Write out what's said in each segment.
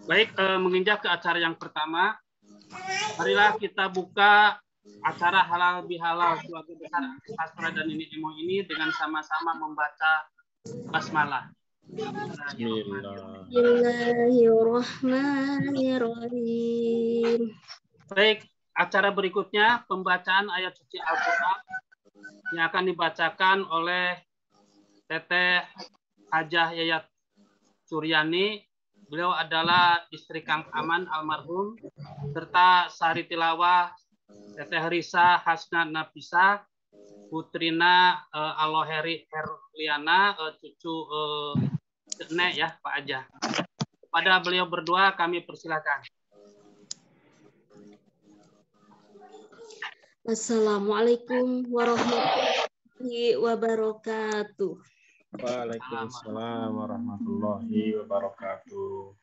Baik, menginjak ke acara yang pertama, marilah kita buka acara halal bihalal keluarga besar Astra dan Nini Emo ini dengan sama-sama membaca basmalah. Bismillahirrahmanirrahim. Baik, acara berikutnya pembacaan ayat suci Al-Quran yang akan dibacakan oleh Teteh Hajah Yayat Suryani. Beliau adalah istri Kang Aman almarhum, serta sahari tilawah Teteh Risa Hasna Nafisa, putrina Aloheri Herliana, cucu Nek ya Pak Aja. Kepada beliau berdua kami persilakan. Assalamualaikum warahmatullahi wabarakatuh. Waalaikumsalam warahmatullahi wabarakatuh.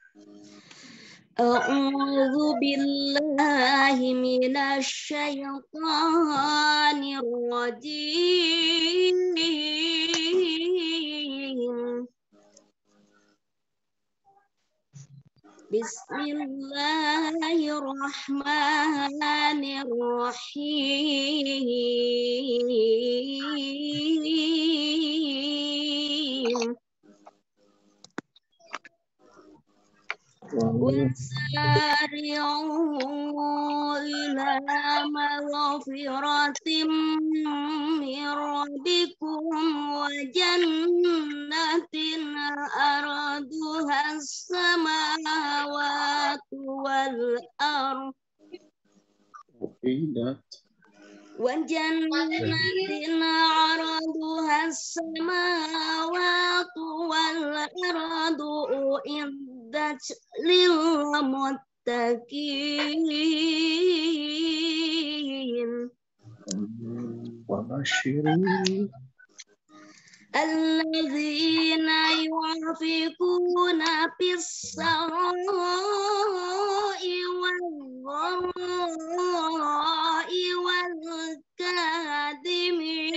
A'udzu billahi minasy syaithanir rajim. Bismillahirrahmanirrahim. وسارعوا إلى مغفرة من ربكم وجنة أرضها السماوات والأرض وجنة عرضها السماوات والأرض أعدت للمتقين الذين ينفقون في السراء والضراء والكاظمين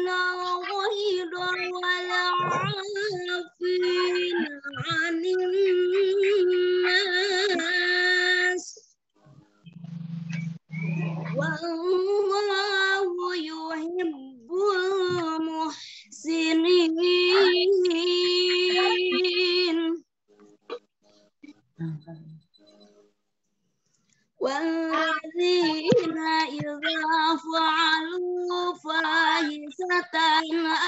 الغيظ والعافين عن الناس والله يحب المحسنين والذين إذا فعلوا فاحشة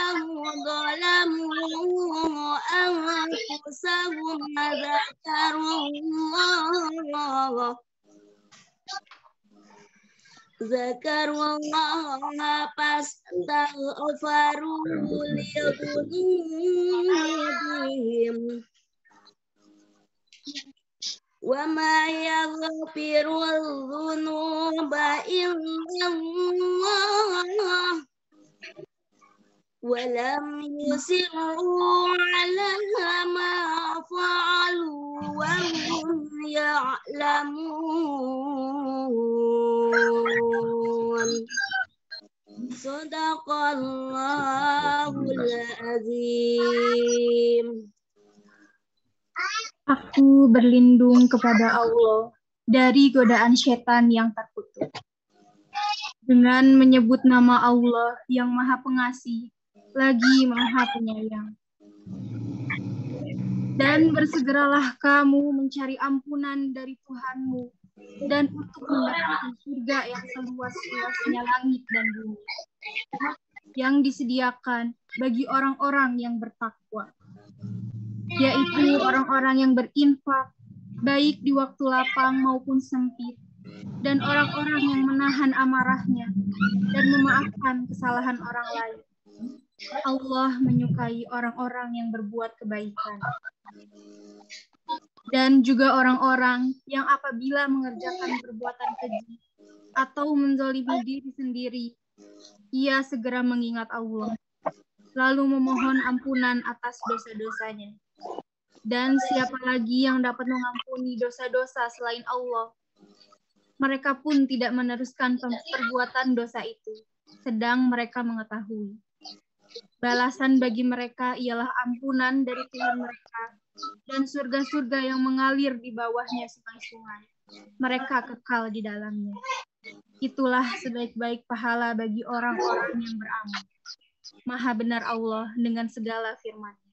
أو ظلموا أنفسهم ذكروا الله فاستغفروا لذنوبهم وما يغفر الذنوب إلا الله ولم يصروا على ما فعلوا وهم يعلمون Sadaqallahul azim. Aku berlindung kepada Allah dari godaan setan yang terkutuk. Dengan menyebut nama Allah yang Maha Pengasih, lagi Maha Penyayang. Dan bersegeralah kamu mencari ampunan dari Tuhanmu dan untuk mendapatkan surga yang seluas-luasnya langit dan bumi, yang disediakan bagi orang-orang yang bertakwa, yaitu orang-orang yang berinfak, baik di waktu lapang maupun sempit, dan orang-orang yang menahan amarahnya dan memaafkan kesalahan orang lain. Allah menyukai orang-orang yang berbuat kebaikan. Dan juga orang-orang yang apabila mengerjakan perbuatan keji atau menzalimi diri sendiri, ia segera mengingat Allah, lalu memohon ampunan atas dosa-dosanya. Dan siapa lagi yang dapat mengampuni dosa-dosa selain Allah? Mereka pun tidak meneruskan perbuatan dosa itu, sedang mereka mengetahui. Balasan bagi mereka ialah ampunan dari Tuhan mereka dan surga-surga yang mengalir di bawahnya sungai-sungai. Mereka kekal di dalamnya. Itulah sebaik-baik pahala bagi orang-orang yang beramal. Maha benar Allah dengan segala firman-Nya.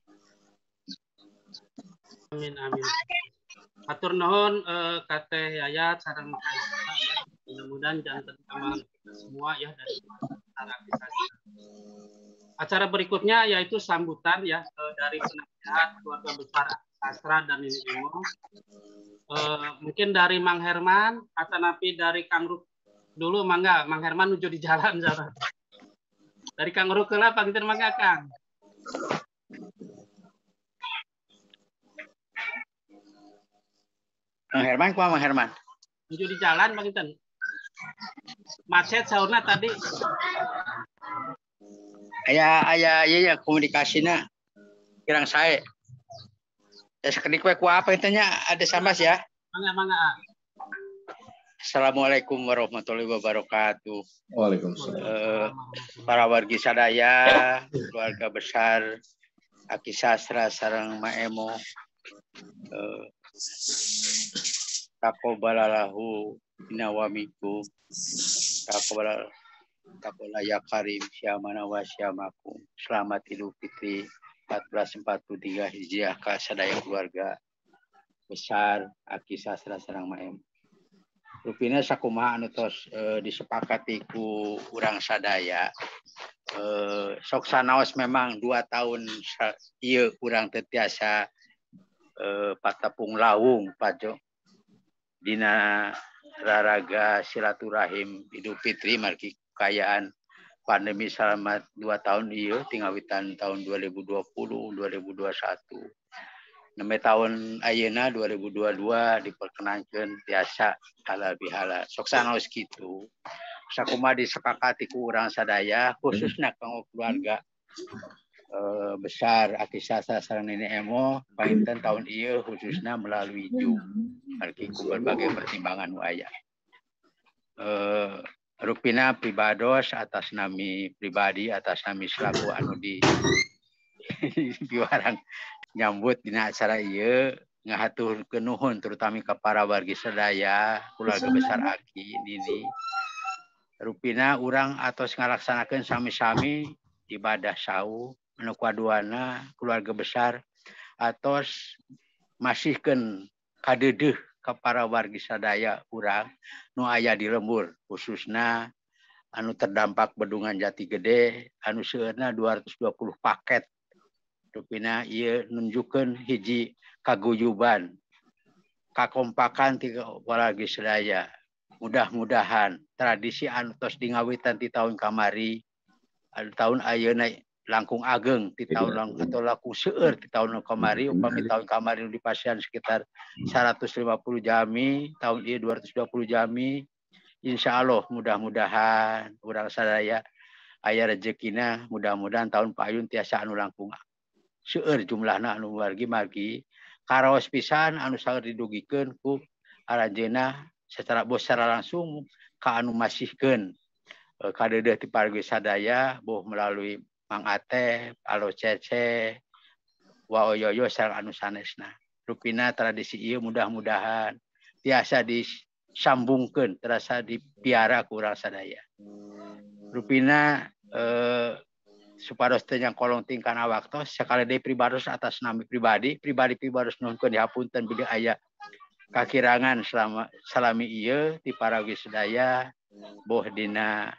Amin amin. Atur nuhun Kate Yayat sareng ya. Mudah-mudahan jangan terutama kita semua ya dari aktivitas. Acara berikutnya yaitu sambutan ya dari penasihat keluarga besar Sastra dan Nini Emo. Mungkin dari Mang Herman atau napi dari Kang Ruk dulu mangga Mang Herman menuju di jalan sana. Dari Kang Ruk lah panggilin mangga Kang. Mang Herman, kumaha Mang Herman? Menuju di jalan panggilin. Macet saurna tadi. Aya komunikasina kirang sae. Sekedik we ku apa intanya ada sambas ya. Mangga. Assalamualaikum warahmatullahi wabarakatuh. Waalaikumsalam. Para wargi sadaya, keluarga besar Aki Sastra sareng Maemo. Takobalalahu inawamikum. Takola ya karim syamana wa syamakum. Selamat Idul Fitri 1443 Hijriah ka sadaya keluarga besar Aki Sastra sareng Maemo. Rupina sakumaha anu tos disepakati ku urang sadaya. Sok sanaos memang 2 tahun ieu urang teu tiasa patapung lawung pajo dina raraga silaturahim Idul Fitri margi kekayaan pandemi selama 2 tahun ieu tingawitan tahun 2020 2021. 6 tahun ayeuna 2022 diperkenankeun tiasa halal bihalal. Sok sanaos kitu. Sakumaha disepakati ku urang sadaya khususna kanggo keluarga besar Aki Sastra sareng Nini Emo painten tahun ieu khususna melalui Zoom margi ku berbagai pertimbangan nu aya. Rupina pribados atas nami pribadi atas nami selaku anu di biwarang nyambut dina acara ieu ngahaturkeun nuhun terutama ka para wargi sadaya keluarga besar Aki Nini. Rupina urang atos ngalaksanakeun sami-sami ibadah saum anu kaduana keluarga besar atos masihkeun kadeudeuh ka para wargi sadaya urang nu aya di lembur khususna anu terdampak Bendungan Jati Gede anu seueurna 220 paket. Rupina ieu nunjukkeun hiji kaguyuban kakompakan ti wargi sadaya. Mudah-mudahan tradisi anu tos dingawitan ti tahun kamari tahun ayeuna langkung ageng ti tahun atau langkung seueur ti tahun kamari upami tahun kamari dipasihan sekitar 150 jami tahun ieu 220 jami insyaallah mudah-mudahan urang sadaya aya rezekina mudah-mudahan tahun payun tiasa anu langkung seueur jumlahna anu margi karaos pisan anu saeur didugikeun ku aranjeunna secara langsung ka anu masihkeun kadeudeuh ti pargi sadaya boh melalui Mang Atep, Alo Cece, Wa Oyoyo sareng anu sanesna. Rupina tradisi ieu mudah-mudahan tiasa disambungkeun, terasa dipiara ku urang sadaya. Rupina supados teu nyangkolong tingkana waktos sakali deui pribados atas nami pribadi pribados nuhunkeun dihapunten bila aya kakirangan salami ieu ti parawi sadaya boh dina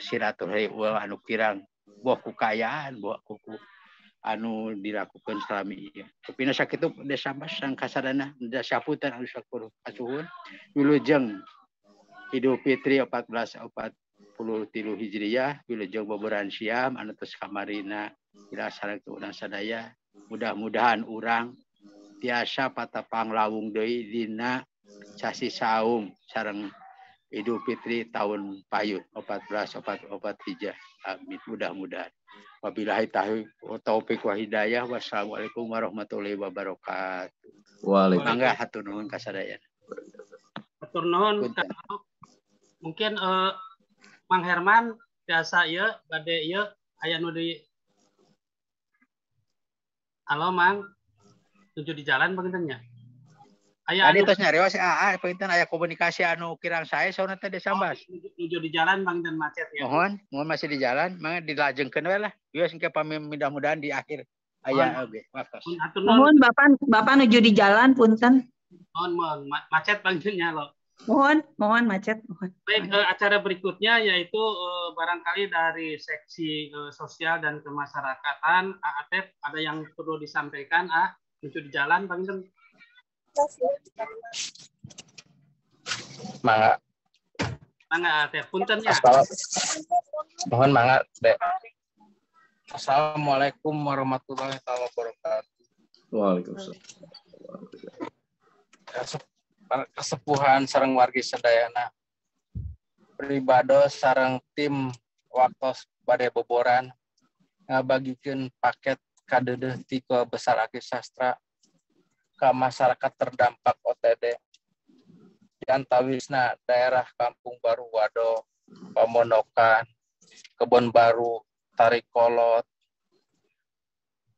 silaturahim anu kirang boh kukayaan boh kuku anu dilakukan salami ieu. Rupina sakitu desambas sang kasadana dasaputen anu sakur asuhun wilujeng Idul Fitri 1443 Hijriah wilujeng boboran siam anu tos kamarina dilaksanakeun urang sadaya. Mudah-mudahan urang tiasa patapang lawung deui dina sasi saum sareng Idul Fitri tahun payun 1443. Amin mudah-mudahan. Wabillahi taufiq wa hidayah. Wassalamualaikum warahmatullahi wabarakatuh. Waalaikumsalam. Mangga hatur nuhun ka sadaya. Atur nuhun mungkin Mang Herman biasa ya bade ya aya nu di halo Mang tuju di jalan pangintennya aya Tadi tos nyarios panginten aya komunikasi anu kirang saya sauna teh desambas. Tuju di jalan panginten macet ya. Mohon masih di jalan, mangga dilajengkeun we lah. Bios engke pami mudah-mudahan di akhir aya oge. Mohon Bapak nuju di jalan punten. Mohon macet pangintennya loh. Mohon macet. Baik, acara berikutnya yaitu barangkali dari seksi sosial dan kemasyarakatan. Atep, ada yang perlu disampaikan? Lucu di jalan, Bang Jen. Mangga. Atep, punten ya. Mohon mangga, Dek. Assalamualaikum warahmatullahi wabarakatuh. Waalaikumsalam. Kesepuhan sareng wargi sedayana pribados sareng tim waktos bade boboran ngabagikeun paket kadeudeung ti Besar Aki Sastra ka masyarakat terdampak OTD di antawisna daerah Kampung Baru Wado, Pamondokan, Kebon Baru, Tarikolot,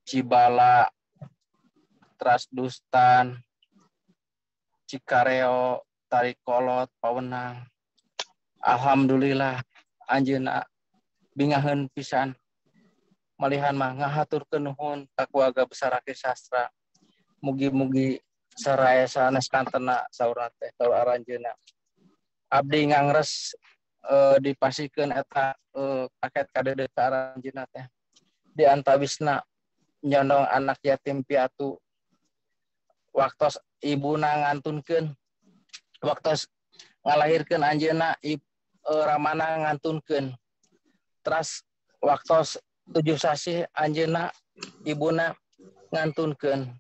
Cibala, Trasdustan, Cikareo, Tarikolot, Pawenang. Alhamdulillah anjeunna bingaheun pisan malihan mah ngahaturkeun nuhun ka keluarga Besar Aki Sastra. Mugi-mugi saraya sanes kantena saurna teh saur aranjeunna. Abdi ngangres dipasikeun eta paket kadeudeung ka aranjeunna teh. Di antawisna nyondong anak yatim piatu waktos ibuna ngantunkeun waktos ngalahirkeun anjeunna ramana ngantunkeun teras waktos 7 sasi anjeunna ibuna ngantunkeun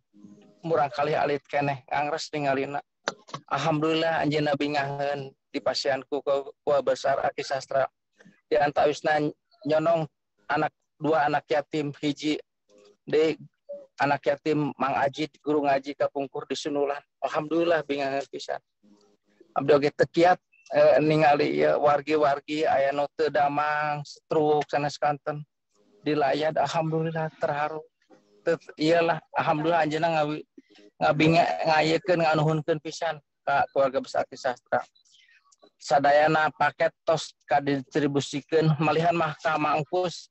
murang kali alit keneh ngangres ningalina. Alhamdulillah anjeunna bingaheun dipasianku ku Besar Aki Sastra di antawisna nyonong dua anak yatim hiji de anak yatim Mang Aji guru ngaji kapungkur di Sunulan. Alhamdulillah bingaheun pisan. Abdi oge teu kiat ningali wargi-wargi aya nu teu damang stroke sanes kanten dilayat. Alhamdulillah terharu. Iyalah alhamdulillah anjeunna ngayekeun nganuhunkeun pisan ka keluarga Besar Aki Sastra. Sadayana paket tos kadistribusikeun malihan mah ka mangkus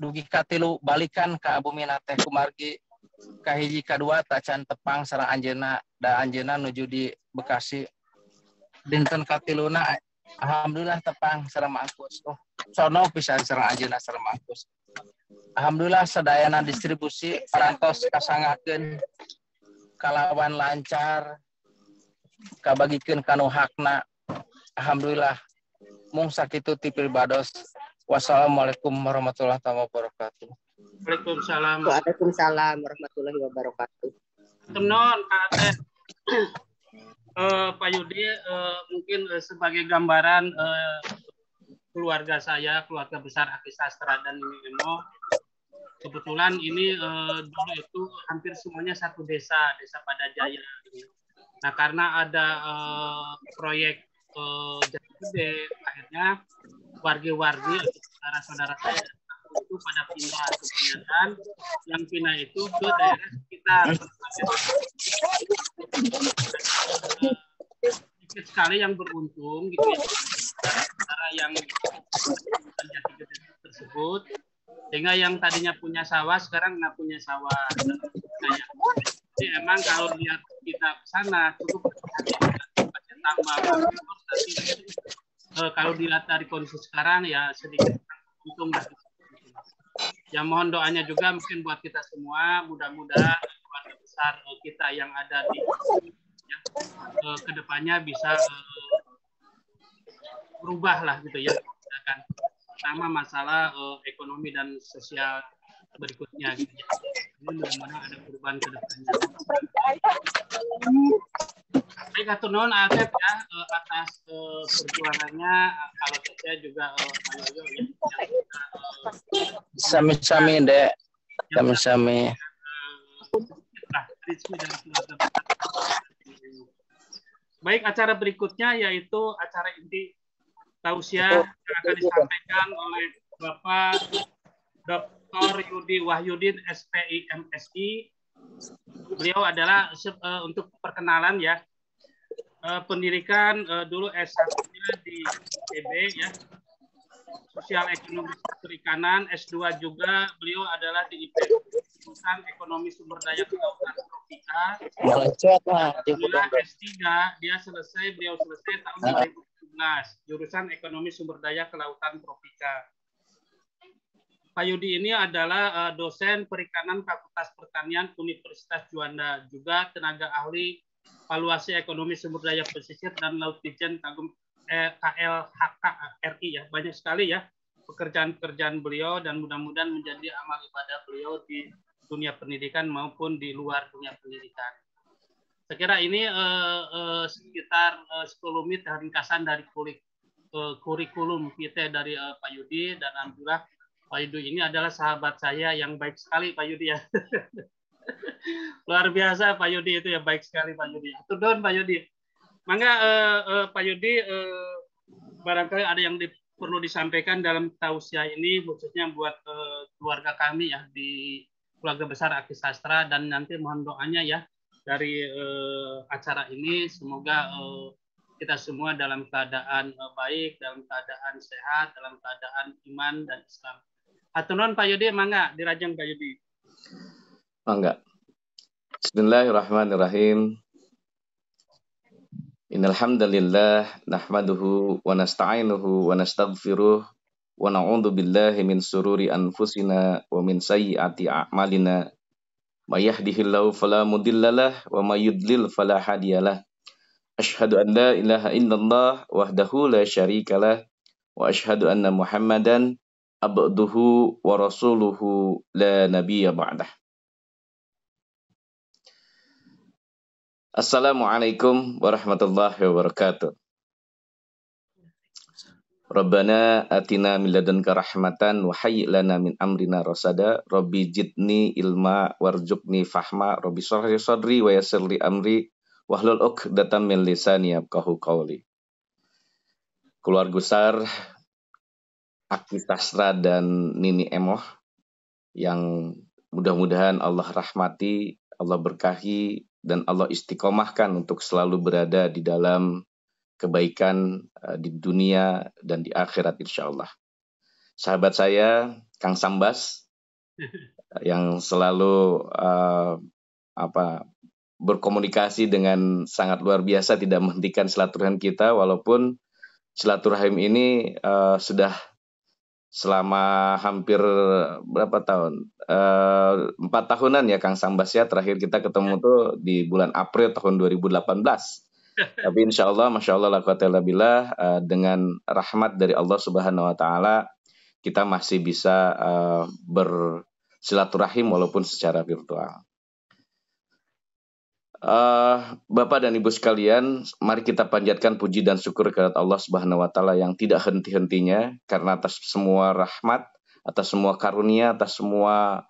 dugi katilu balikan ka abumina teh kumargi kahiji kadua tacan tepang sareng anjeunna da anjeunna nuju di Bekasi dinten katiluna alhamdulillah tepang sareng mangkus. Sono pisan sareng anjeunna sareng mangkus. Alhamdulillah sadayana distribusi parantos kasangakeun kalawan lancar kabagikeun kanu hakna. Alhamdulillah mung sakitu ti pribados. Wassalamualaikum warahmatullahi wabarakatuh. Waalaikumsalam warahmatullahi wabarakatuh. Tenon Kak Pak Yudi mungkin sebagai gambaran keluarga saya, keluarga Besar Aki Sastra dan Emo, kebetulan ini dulu itu hampir semuanya satu desa Padajaya. Nah karena ada proyek Jati Gede, akhirnya wargi-wargi saudara-saudara saya itu pada pindah ke Penyantan, yang pindah itu ke daerah sekitar. Sedikit sekali yang beruntung gitu ya, antara yang Jati Gede tersebut, sehingga yang tadinya punya sawah sekarang nggak punya sawah. Jadi emang kalau lihat kita ke sana cukup tambah. Kalau dilihat dari kondisi sekarang ya sedikit untung. Ya mohon doanya juga mungkin buat kita semua, mudah-mudahan keluarga besar kita yang ada di kedepannya bisa berubah lah gitu ya. Kan pertama masalah ekonomi dan sosial berikutnya gitu ya. Ini mudah-mudahan ada perubahan ke depannya. Baik, atur nuhun Atep ya atas perjuangannya. Kalau saya juga Sami-sami Dek. Sami-sami. Baik, acara berikutnya yaitu acara inti tausiah yang akan disampaikan oleh Bapak Dr. Yudi Wahyudin, SPI, MSI. Beliau adalah untuk perkenalan ya, pendidikan dulu S1-nya di ITB ya, Sosial Ekonomi Perikanan, S2 juga beliau adalah di IPB, jurusan Ekonomi Sumber Daya Kelautan Tropika. Alhamdulillah S3 beliau selesai tahun 2017, jurusan Ekonomi Sumber Daya Kelautan Tropika. Pak Yudi ini adalah dosen perikanan Fakultas Pertanian Universitas Juanda, juga tenaga ahli valuasi ekonomi sumber daya pesisir dan laut Ditjen Kagum KLHK RI ya. Banyak sekali ya pekerjaan-pekerjaan beliau, dan mudah-mudahan menjadi amal ibadah beliau di dunia pendidikan maupun di luar dunia pendidikan. Saya kira ini sekitar 10 menit ringkasan dari kurikulum kita dari Pak Yudi, dan alhamdulillah Pak Yudi ini adalah sahabat saya yang baik sekali, Pak Yudi ya. Luar biasa Pak Yudi itu ya, baik sekali Pak Yudi. Tudon Pak Yudi. Mangga Pak Yudi, barangkali ada yang perlu disampaikan dalam tausiah ini, khususnya buat keluarga kami ya di keluarga besar Aki Sastra, dan nanti mohon doanya ya dari acara ini, semoga kita semua dalam keadaan baik, dalam keadaan sehat, dalam keadaan iman dan Islam. Hatunun Pak Yudi, mangga dirajang Pak Yudi. Mangga. Bismillahirrahmanirrahim. Innal hamdalillah nahmaduhu wa nasta'inuhu wa nastaghfiruh wa na'udzu billahi min sururi anfusina wa min sayyiati a'malina. May yahdihillahu fala mudhillalah wa may yudlil fala hadiyalah. Asyhadu an la ilaha illallah wahdahu la syarikalah wa asyhadu anna Muhammadan abduhu wa rasuluhu la nabiyya ba'dah. Assalamualaikum warahmatullahi wabarakatuh. Rabbana atina min ladunka rahmatan wa hayyi lana min amrina rasada. Rabbi jidni ilma warzuqni fahma. Rabbi shrah li sadri wa yassir li amri wahlul 'uqdatam min lisani yafqahu qawli. Keluarga besar Aki Sastra dan Nini Emoh yang mudah-mudahan Allah rahmati, Allah berkahi, dan Allah istiqomahkan untuk selalu berada di dalam kebaikan di dunia dan di akhirat insya Allah. Sahabat saya Kang Sambas yang selalu berkomunikasi dengan sangat luar biasa, tidak menghentikan silaturahim kita, walaupun silaturahim ini sudah selama hampir berapa tahun? 4 tahunan ya Kang Sambas ya. Terakhir kita ketemu tuh di bulan April tahun 2018. Tapi insya Allah, Masya Allah, la quwwata illa billah, dengan rahmat dari Allah Subhanahu Wa Taala kita masih bisa bersilaturahim walaupun secara virtual. Bapak dan Ibu sekalian, mari kita panjatkan puji dan syukur kepada Allah Subhanahu Wa Taala yang tidak henti-hentinya, karena atas semua rahmat, atas semua karunia, atas semua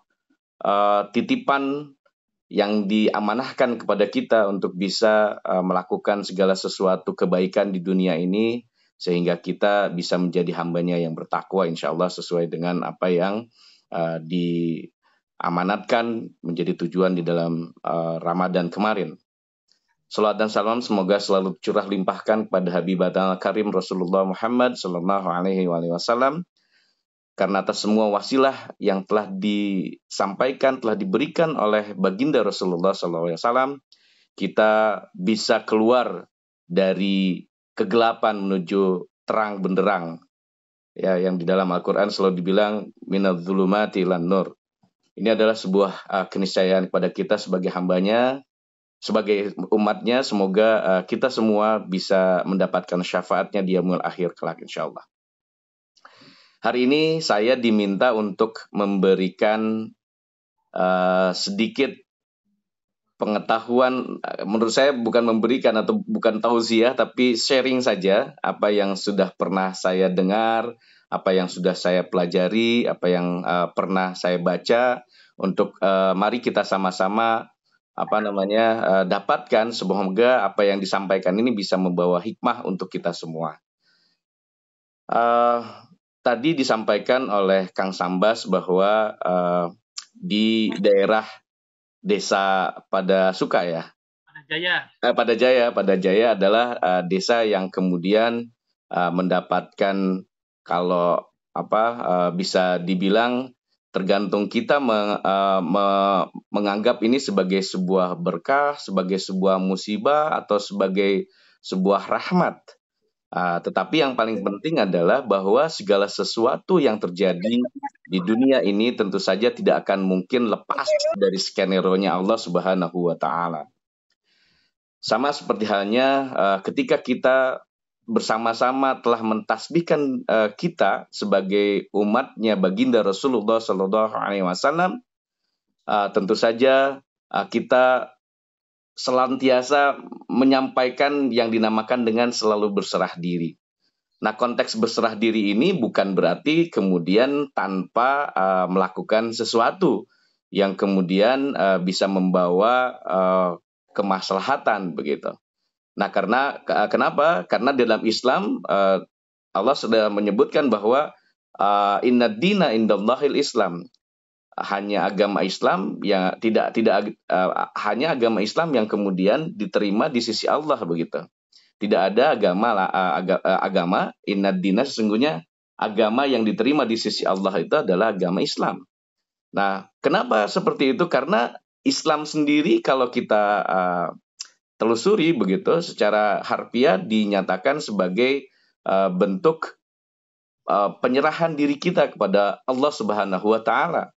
titipan yang diamanahkan kepada kita untuk bisa melakukan segala sesuatu kebaikan di dunia ini, sehingga kita bisa menjadi hambanya yang bertakwa insya Allah sesuai dengan apa yang diamanatkan menjadi tujuan di dalam Ramadan kemarin. Salawat dan salam semoga selalu curah limpahkan kepada Habibatul Karim Rasulullah Muhammad Sallallahu Alaihi Wasallam, karena atas semua wasilah yang telah disampaikan, telah diberikan oleh baginda Rasulullah Sallallahu Alaihi Wasallam, kita bisa keluar dari kegelapan menuju terang benderang. Ya, yang di dalam Al-Quran selalu dibilang minadz-dzulumati ilan nur. Ini adalah sebuah keniscayaan kepada kita sebagai hambanya, sebagai umatnya. Semoga kita semua bisa mendapatkan syafaatnya di yaumul akhir kelak insyaallah. Hari ini saya diminta untuk memberikan sedikit pengetahuan, menurut saya bukan memberikan atau bukan tausiah, tapi sharing saja apa yang sudah pernah saya dengar, apa yang sudah saya pelajari, apa yang pernah saya baca, untuk mari kita sama-sama dapatkan. Semoga apa yang disampaikan ini bisa membawa hikmah untuk kita semua. Tadi disampaikan oleh Kang Sambas bahwa di daerah desa Padasuka ya, Pada Jaya adalah desa yang kemudian mendapatkan, kalau bisa dibilang, tergantung kita menganggap ini sebagai sebuah berkah, sebagai sebuah musibah, atau sebagai sebuah rahmat. Tetapi yang paling penting adalah bahwa segala sesuatu yang terjadi di dunia ini tentu saja tidak akan mungkin lepas dari skenario-nya Allah Subhanahu wa Ta'ala. Sama seperti halnya ketika kita bersama-sama telah mentasbihkan kita sebagai umatnya baginda Rasulullah Sallallahu Alaihi Wasallam, tentu saja kita selantiasa menyampaikan yang dinamakan dengan selalu berserah diri. Nah, konteks berserah diri ini bukan berarti kemudian tanpa melakukan sesuatu yang kemudian bisa membawa kemaslahatan begitu. Nah, kenapa? Karena dalam Islam Allah sudah menyebutkan bahwa inna dina indallahil Islam. Hanya agama Islam yang hanya agama Islam yang kemudian diterima di sisi Allah begitu. Tidak ada agama inna dina, sesungguhnya agama yang diterima di sisi Allah itu adalah agama Islam. Nah, kenapa seperti itu? Karena Islam sendiri kalau kita telusuri begitu secara harfiah dinyatakan sebagai bentuk penyerahan diri kita kepada Allah Subhanahu wa Ta'ala.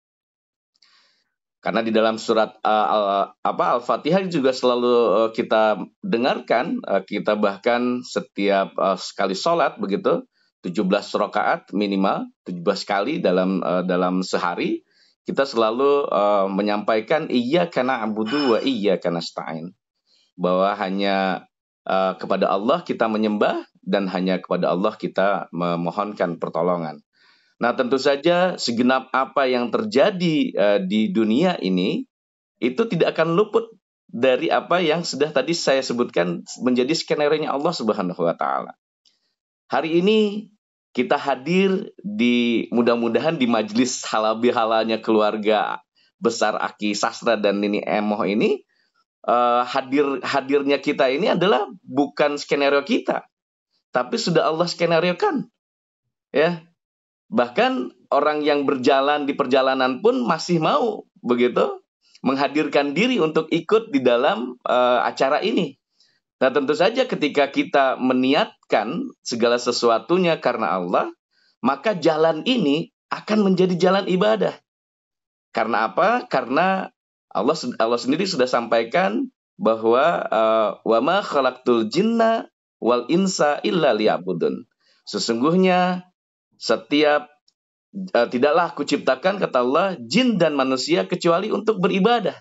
Karena di dalam surat Al-Fatihah juga selalu kita dengarkan, kita bahkan setiap sekali sholat begitu, 17 rakaat minimal, 17 kali dalam sehari, kita selalu menyampaikan iyyaka na'budu wa iyyaka nasta'in. Bahwa hanya kepada Allah kita menyembah dan hanya kepada Allah kita memohonkan pertolongan. Nah, tentu saja segenap apa yang terjadi di dunia ini itu tidak akan luput dari apa yang sudah tadi saya sebutkan menjadi skenario-nya Allah Subhanahu wa Ta'ala. Hari ini kita hadir mudah-mudahan di majelis halal bihalalnya keluarga besar Aki Sastra dan Nini Emoh ini. Hadirnya kita ini adalah bukan skenario kita, tapi sudah Allah skenariokan, ya. Bahkan orang yang berjalan di perjalanan pun masih mau begitu menghadirkan diri untuk ikut di dalam acara ini. Nah, tentu saja ketika kita meniatkan segala sesuatunya karena Allah, maka jalan ini akan menjadi jalan ibadah. Karena apa? Karena Allah sendiri sudah sampaikan bahwa wa ma khalaqtul jinna wal insa illa liya'budun. Sesungguhnya tidaklah aku ciptakan, kata Allah, jin dan manusia kecuali untuk beribadah.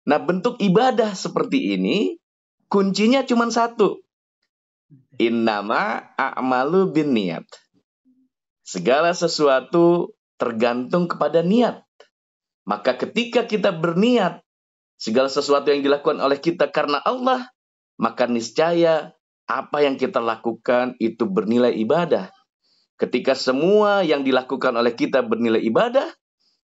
Nah, bentuk ibadah seperti ini kuncinya cuma satu. Innama a'malu binniyat. Segala sesuatu tergantung kepada niat. Maka ketika kita berniat segala sesuatu yang dilakukan oleh kita karena Allah, maka niscaya apa yang kita lakukan itu bernilai ibadah. Ketika semua yang dilakukan oleh kita bernilai ibadah,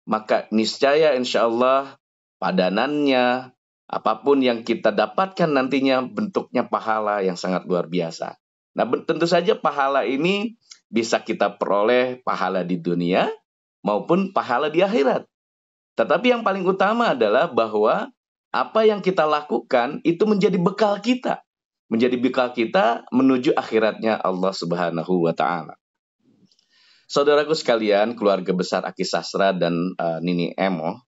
maka niscaya insya Allah padanannya, apapun yang kita dapatkan nantinya bentuknya pahala yang sangat luar biasa. Nah, tentu saja pahala ini bisa kita peroleh pahala di dunia maupun pahala di akhirat. Tetapi yang paling utama adalah bahwa apa yang kita lakukan itu menjadi bekal kita. Menjadi bekal kita menuju akhiratnya Allah Subhanahu wa Ta'ala. Saudaraku sekalian, keluarga besar Aki Sastra dan Nini Emoh,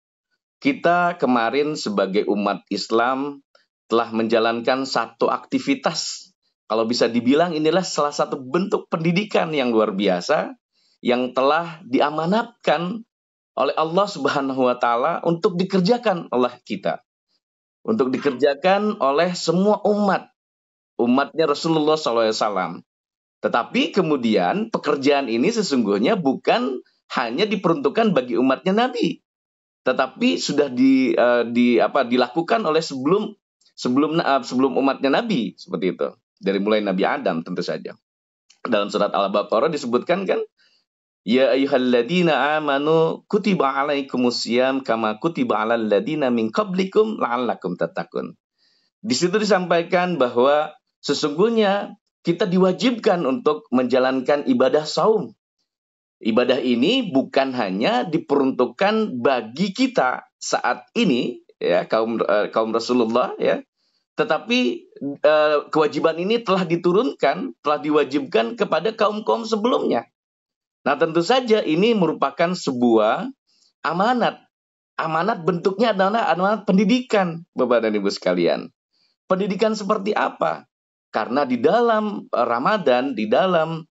kita kemarin sebagai umat Islam telah menjalankan satu aktivitas. Kalau bisa dibilang inilah salah satu bentuk pendidikan yang luar biasa yang telah diamanatkan oleh Allah Subhanahu wa Ta'ala untuk dikerjakan oleh kita. Untuk dikerjakan oleh semua umatnya Rasulullah SAW. Tetapi kemudian pekerjaan ini sesungguhnya bukan hanya diperuntukkan bagi umatnya Nabi. tetapi sudah dilakukan oleh sebelum umatnya Nabi, seperti itu. Dari mulai Nabi Adam tentu saja. Dalam surat Al-Baqarah disebutkan kan, ya ayyuhalladzina amanu kutiba alaikumusiyam kama kutiba alal ladzina min qablikum la'allakum tattaqun. Di situ disampaikan bahwa sesungguhnya kita diwajibkan untuk menjalankan ibadah saum. Ibadah ini bukan hanya diperuntukkan bagi kita saat ini, ya, kaum Rasulullah, ya, tetapi kewajiban ini telah diturunkan, telah diwajibkan kepada kaum-kaum sebelumnya. Nah, tentu saja ini merupakan sebuah amanat. Amanat bentuknya adalah amanat pendidikan, Bapak dan Ibu sekalian. Pendidikan seperti apa? Karena di dalam Ramadan, di dalam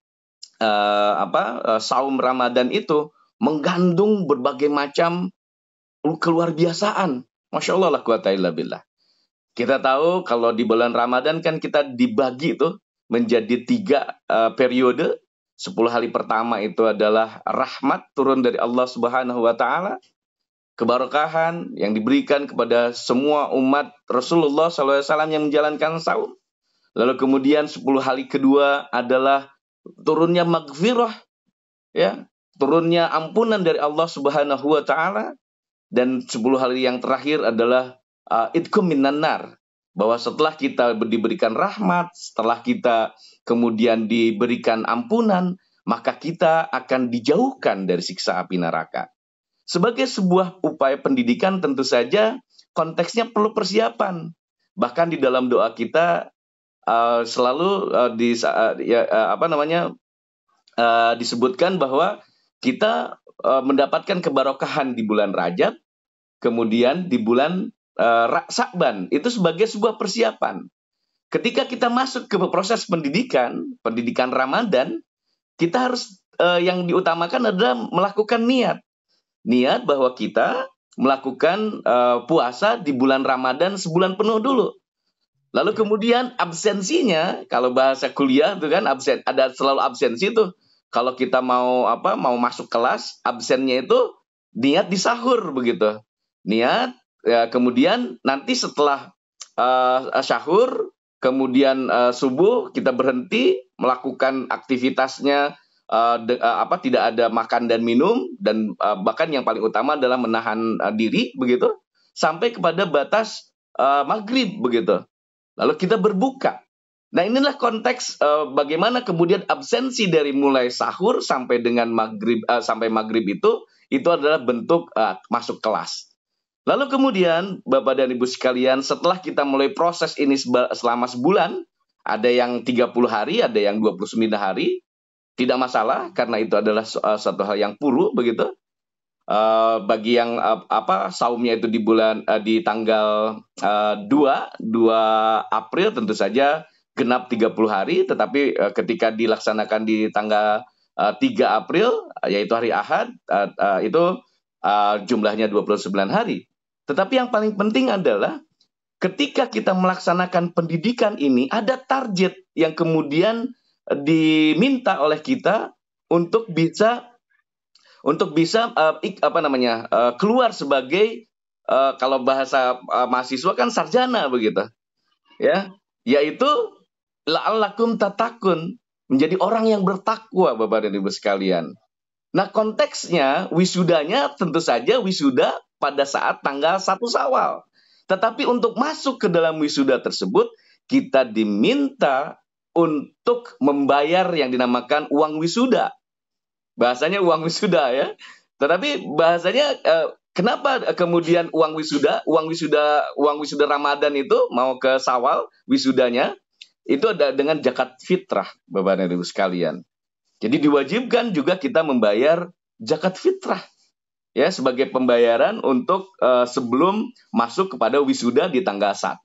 saum Ramadan itu mengandung berbagai macam keluar biasaan. Masya Allah, la quwata illa billah. Kita tahu kalau di bulan Ramadan kan kita dibagi itu menjadi 3 periode. 10 hari pertama itu adalah rahmat turun dari Allah Subhanahu wa Ta'ala, keberkahan yang diberikan kepada semua umat Rasulullah SAW yang menjalankan saum. Lalu kemudian 10 hari kedua adalah turunnya maghfirah, ya, turunnya ampunan dari Allah Subhanahu wa Ta'ala, dan 10 hari yang terakhir adalah idkum minan nar, bahwa setelah kita diberikan rahmat, setelah kita kemudian diberikan ampunan, maka kita akan dijauhkan dari siksa api neraka. Sebagai sebuah upaya pendidikan, tentu saja konteksnya perlu persiapan. Bahkan di dalam doa kita selalu disebutkan bahwa kita mendapatkan keberkahan di bulan Rajab, kemudian di bulan Sa'ban, itu sebagai sebuah persiapan. Ketika kita masuk ke proses pendidikan Ramadan, kita harus yang diutamakan adalah melakukan niat bahwa kita melakukan puasa di bulan Ramadan sebulan penuh dulu. Lalu kemudian absensinya, kalau bahasa kuliah itu kan ada selalu absensi tuh. Kalau kita mau masuk kelas, absennya itu niat di sahur begitu. Niat, ya, kemudian nanti setelah sahur, kemudian subuh kita berhenti melakukan aktivitasnya, tidak ada makan dan minum, dan bahkan yang paling utama adalah menahan diri begitu sampai kepada batas maghrib begitu. Lalu kita berbuka. Nah, inilah konteks bagaimana kemudian absensi dari mulai sahur sampai dengan maghrib itu adalah bentuk masuk kelas. Lalu kemudian Bapak dan Ibu sekalian, setelah kita mulai proses ini selama sebulan, ada yang 30 hari, ada yang 29 hari, tidak masalah karena itu adalah satu hal yang puru begitu. Bagi yang saumnya itu di tanggal 2 April tentu saja genap 30 hari, tetapi ketika dilaksanakan di tanggal 3 April yaitu hari Ahad, itu jumlahnya 29 hari. Tetapi yang paling penting adalah ketika kita melaksanakan pendidikan ini ada target yang kemudian diminta oleh kita untuk bisa keluar sebagai kalau bahasa mahasiswa kan sarjana begitu, ya, yaitu la'allakum tattaqun, menjadi orang yang bertakwa, Bapak dan Ibu sekalian. Nah, konteksnya wisudanya tentu saja wisuda pada saat tanggal 1 Syawal. Tetapi untuk masuk ke dalam wisuda tersebut, kita diminta untuk membayar yang dinamakan uang wisuda. Bahasanya uang wisuda, ya. Tetapi bahasanya kenapa kemudian uang wisuda Ramadan itu mau ke Syawal wisudanya itu ada dengan zakat fitrah, Bapak dan Ibu sekalian. Jadi diwajibkan juga kita membayar zakat fitrah, ya, sebagai pembayaran untuk sebelum masuk kepada wisuda di tanggal 1.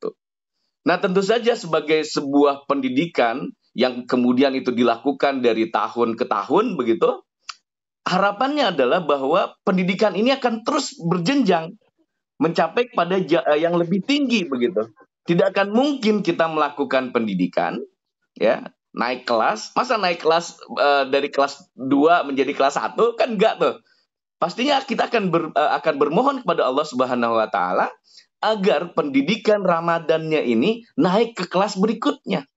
Nah, tentu saja sebagai sebuah pendidikan yang kemudian itu dilakukan dari tahun ke tahun begitu, harapannya adalah bahwa pendidikan ini akan terus berjenjang mencapai pada yang lebih tinggi begitu. Tidak akan mungkin kita melakukan pendidikan, ya, naik kelas, masa naik kelas dari kelas 2 menjadi kelas 1 kan enggak tuh. pastinya kita akan bermohon kepada Allah Subhanahu wa taala agar pendidikan Ramadannya ini naik ke kelas berikutnya.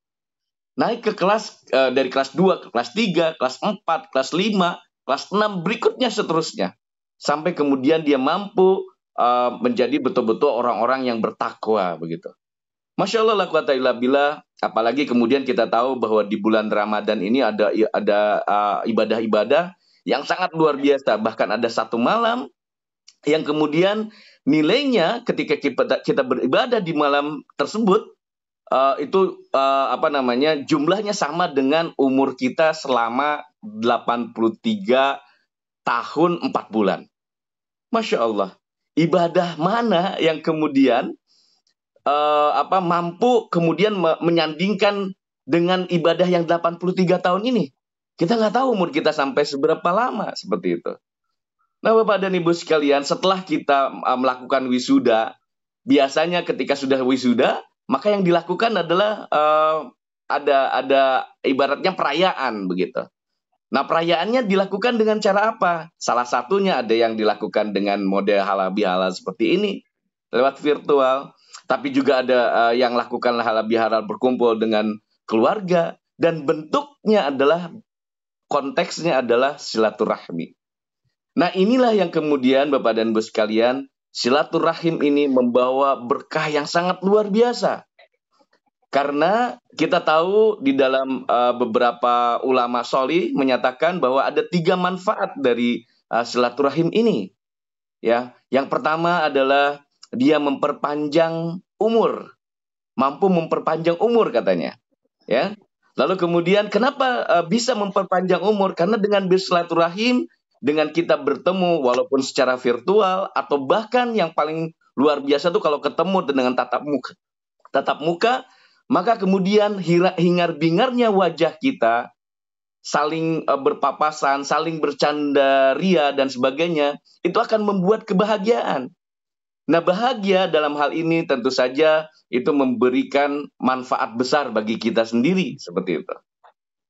Naik ke kelas dari kelas 2 ke kelas 3, kelas 4, kelas 5, kelas 6 berikutnya seterusnya. Sampai kemudian dia mampu menjadi betul-betul orang-orang yang bertakwa begitu. Masya Allah la quwata illa billah. Apalagi kemudian kita tahu bahwa di bulan Ramadan ini ada ibadah-ibadah yang sangat luar biasa. Bahkan ada satu malam yang kemudian nilainya ketika kita beribadah di malam tersebut jumlahnya sama dengan umur kita selama 83 tahun 4 bulan. Masya Allah. Ibadah mana yang kemudian mampu kemudian menyandingkan dengan ibadah yang 83 tahun ini? Kita nggak tahu umur kita sampai seberapa lama seperti itu. Nah, Bapak dan Ibu sekalian, setelah kita melakukan wisuda, biasanya ketika sudah wisuda, maka yang dilakukan adalah ada ibaratnya perayaan begitu. Nah, perayaannya dilakukan dengan cara apa? Salah satunya ada yang dilakukan dengan model halal bihalal seperti ini lewat virtual, tapi juga ada yang lakukan halal bihalal berkumpul dengan keluarga, dan bentuknya adalah konteksnya adalah silaturahmi. Nah, inilah yang kemudian Bapak dan Ibu sekalian, silaturahim ini membawa berkah yang sangat luar biasa. Karena kita tahu di dalam beberapa ulama sholih menyatakan bahwa ada 3 manfaat dari silaturahim ini. Ya, yang pertama adalah dia memperpanjang umur, mampu memperpanjang umur katanya. Ya, lalu kemudian kenapa bisa memperpanjang umur? Karena dengan bersilaturahim, dengan kita bertemu walaupun secara virtual atau bahkan yang paling luar biasa tuh kalau ketemu dengan tatap muka, maka kemudian hingar-bingarnya wajah kita, saling berpapasan, saling bercanda ria dan sebagainya, itu akan membuat kebahagiaan. Nah, bahagia dalam hal ini tentu saja itu memberikan manfaat besar bagi kita sendiri seperti itu.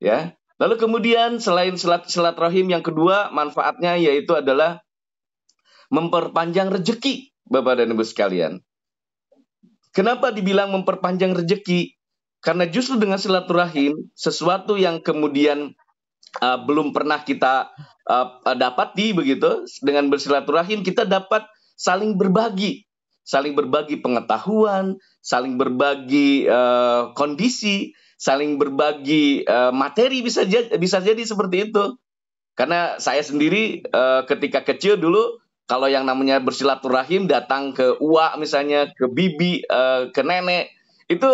Ya. Lalu kemudian selain silaturahim yang kedua manfaatnya yaitu adalah memperpanjang rezeki, Bapak dan Ibu sekalian. Kenapa dibilang memperpanjang rezeki? Karena justru dengan silaturahim, sesuatu yang kemudian belum pernah kita dapati begitu, dengan bersilaturahim kita dapat saling berbagi pengetahuan, saling berbagi kondisi, saling berbagi materi, bisa jadi seperti itu. Karena saya sendiri ketika kecil dulu, kalau yang namanya bersilaturahim datang ke uak misalnya, ke bibi, ke nenek, itu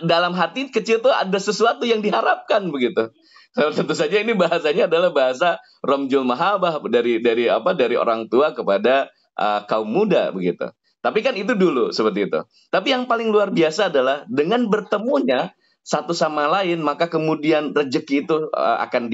dalam hati kecil tuh ada sesuatu yang diharapkan begitu. Tentu saja ini bahasanya adalah bahasa romjul mahabah dari orang tua kepada kaum muda begitu. Tapi kan itu dulu seperti itu. Tapi yang paling luar biasa adalah dengan bertemunya satu sama lain, maka kemudian rezeki itu akan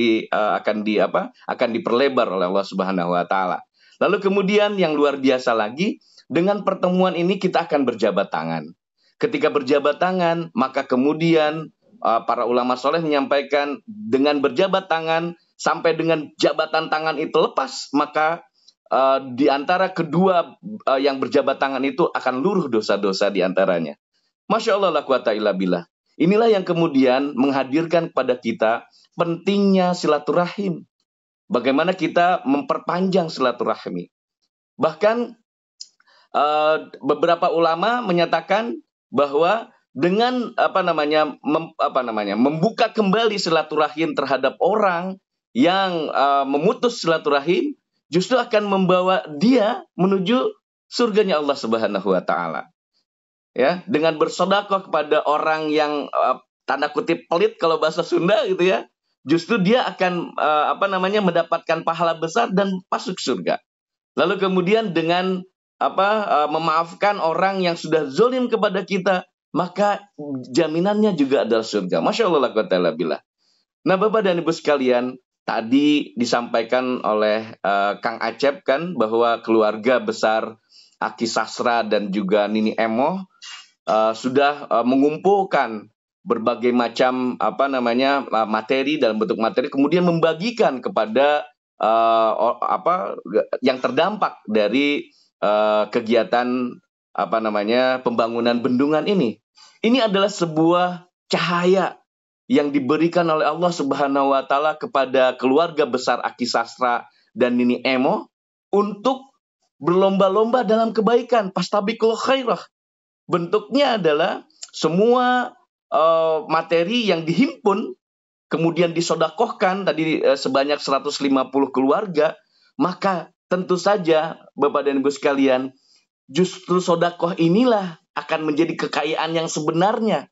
diperlebar oleh Allah Subhanahu wa taala. Lalu kemudian yang luar biasa lagi, dengan pertemuan ini kita akan berjabat tangan. Ketika berjabat tangan, maka kemudian para ulama soleh menyampaikan dengan berjabat tangan sampai dengan jabatan tangan itu lepas, maka di antara kedua yang berjabat tangan itu akan luruh dosa-dosa di antaranya. Masya Allah la quwata illa billah. Inilah yang kemudian menghadirkan kepada kita pentingnya silaturahim. Bagaimana kita memperpanjang silaturahmi. Bahkan beberapa ulama menyatakan bahwa dengan membuka kembali silaturahim terhadap orang yang memutus silaturahim, justru akan membawa dia menuju surganya Allah Subhanahu wa taala. Ya, dengan bersedekah kepada orang yang tanda kutip pelit kalau bahasa Sunda gitu ya, justru dia akan mendapatkan pahala besar dan masuk surga. Lalu kemudian dengan memaafkan orang yang sudah zalim kepada kita, maka jaminannya juga adalah surga. Masya Allah la quwata illa billah. Nah, Bapak dan Ibu sekalian, tadi disampaikan oleh Kang Acep kan bahwa keluarga besar Aki Sasra dan juga Nini Emoh sudah mengumpulkan berbagai macam materi dalam bentuk materi, kemudian membagikan kepada yang terdampak dari kegiatan pembangunan bendungan ini. Ini adalah sebuah cahaya yang diberikan oleh Allah Subhanahu wa taala kepada keluarga besar Aki Sastra dan Nini Emo untuk berlomba-lomba dalam kebaikan, fastabiqul khairah. Bentuknya adalah semua materi yang dihimpun kemudian disodakohkan tadi sebanyak 150 keluarga, maka tentu saja Bapak dan Ibu sekalian, justru sodakoh inilah akan menjadi kekayaan yang sebenarnya.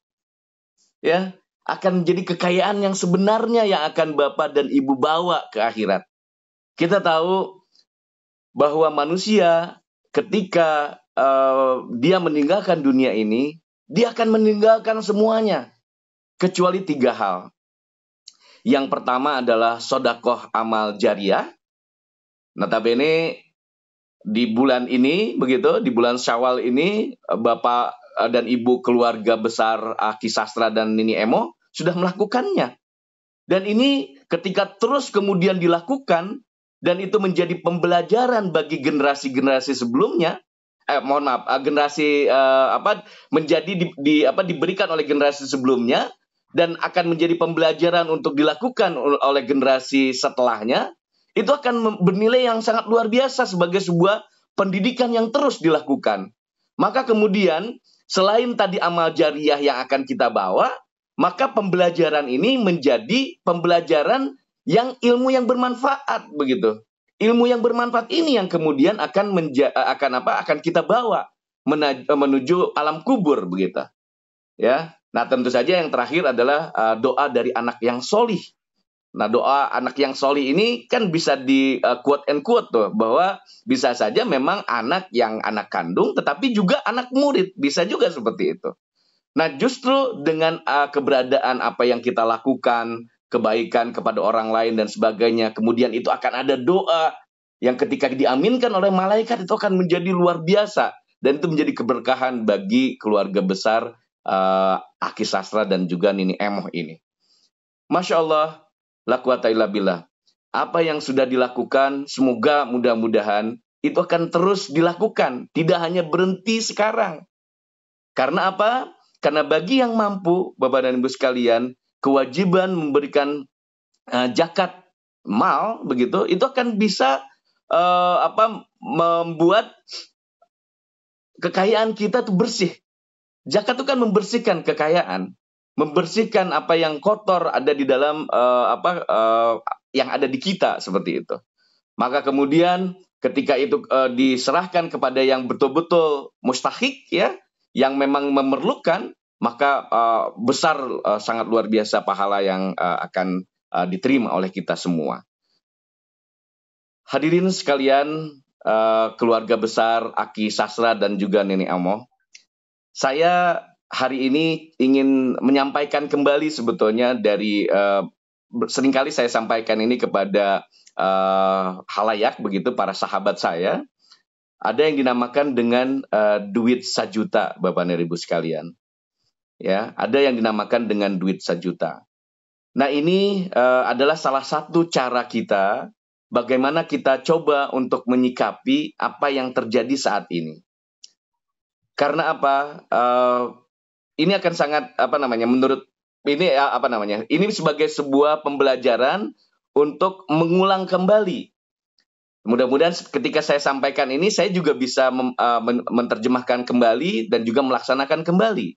Ya, akan menjadi kekayaan yang sebenarnya yang akan Bapak dan Ibu bawa ke akhirat. Kita tahu bahwa manusia ketika dia meninggalkan dunia ini, dia akan meninggalkan semuanya kecuali 3 hal. Yang pertama adalah sodakoh amal jariah. Notabene di bulan ini, begitu, di bulan Syawal ini, Bapak dan Ibu keluarga besar Aki Sastra dan Nini Emo sudah melakukannya. Dan ini ketika terus kemudian dilakukan, dan itu menjadi pembelajaran bagi generasi-generasi sebelumnya, diberikan oleh generasi sebelumnya, dan akan menjadi pembelajaran untuk dilakukan oleh generasi setelahnya, itu akan bernilai yang sangat luar biasa sebagai sebuah pendidikan yang terus dilakukan. Maka kemudian, selain tadi amal jariah yang akan kita bawa, maka pembelajaran ini menjadi pembelajaran yang ilmu yang bermanfaat, begitu. Ilmu yang bermanfaat ini yang kemudian akan kita bawa menuju alam kubur, begitu. Ya. Nah, tentu saja yang terakhir adalah doa dari anak yang solih. Nah, doa anak yang solih ini kan bisa di quote and quote tuh, bahwa bisa saja memang anak yang anak kandung, tetapi juga anak murid, bisa juga seperti itu. Nah, justru dengan keberadaan apa yang kita lakukan, kebaikan kepada orang lain dan sebagainya, kemudian itu akan ada doa yang ketika diaminkan oleh malaikat itu akan menjadi luar biasa, dan itu menjadi keberkahan bagi keluarga besar Aki Sastra dan juga Nini Emoh ini. Masya Allah, la quwata illa billah. Apa yang sudah dilakukan, semoga mudah-mudahan itu akan terus dilakukan, tidak hanya berhenti sekarang. Karena apa? Karena bagi yang mampu, Bapak dan Ibu sekalian, kewajiban memberikan zakat mal, begitu, itu akan bisa membuat kekayaan kita tuh bersih. Zakat itu kan membersihkan kekayaan, membersihkan apa yang kotor ada di dalam yang ada di kita, seperti itu. Maka kemudian ketika itu diserahkan kepada yang betul-betul mustahik, ya, yang memang memerlukan, maka besar, sangat luar biasa pahala yang akan diterima oleh kita semua. Hadirin sekalian, keluarga besar Aki Sastra dan juga Nini Emoh, saya hari ini ingin menyampaikan kembali sebetulnya dari seringkali saya sampaikan ini kepada halayak, begitu, para sahabat saya. Ada yang dinamakan dengan duit sajuta, Bapak dan Ibu sekalian. Ya, ada yang dinamakan dengan duit sajuta. Nah, ini adalah salah satu cara kita bagaimana kita coba untuk menyikapi apa yang terjadi saat ini. Karena apa? Ini akan sangat menurut ini ini sebagai sebuah pembelajaran untuk mengulang kembali. Mudah-mudahan ketika saya sampaikan ini, saya juga bisa menerjemahkan kembali dan juga melaksanakan kembali.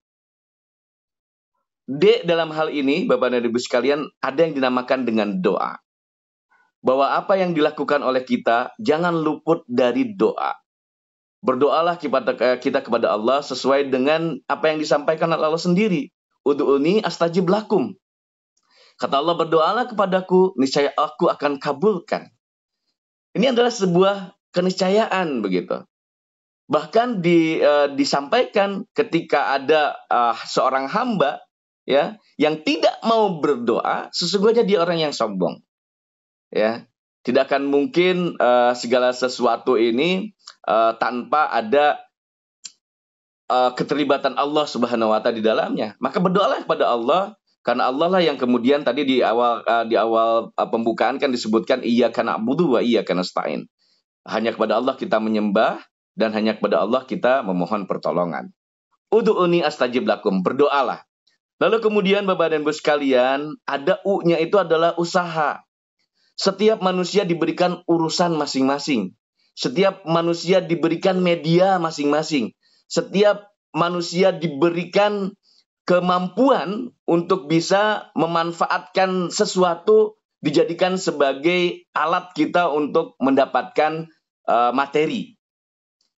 Dalam hal ini, Bapak dan Ibu sekalian, ada yang dinamakan dengan doa. Bahwa apa yang dilakukan oleh kita, jangan luput dari doa. Berdoalah kita kepada Allah sesuai dengan apa yang disampaikan oleh Allah sendiri. Ud'uni astajib lakum. Kata Allah, berdoalah kepadaku, niscaya aku akan kabulkan. Ini adalah sebuah keniscayaan, begitu. Bahkan disampaikan ketika ada seorang hamba, ya, yang tidak mau berdoa, sesungguhnya dia orang yang sombong. Ya, tidak akan mungkin segala sesuatu ini tanpa ada keterlibatan Allah Subhanahu wa taala di dalamnya. Maka berdoalah kepada Allah, Karena Allah lah yang kemudian tadi di awal pembukaan kan disebutkan iyyaka na'budu wa iyyaka nasta'in. Hanya kepada Allah kita menyembah dan hanya kepada Allah kita memohon pertolongan. Ud'uni astajib lakum, berdoalah. Lalu kemudian Bapak dan Ibu sekalian, ada U-nya itu adalah usaha. Setiap manusia diberikan urusan masing-masing. Setiap manusia diberikan media masing-masing. Setiap manusia diberikan kemampuan untuk bisa memanfaatkan sesuatu, dijadikan sebagai alat kita untuk mendapatkan materi.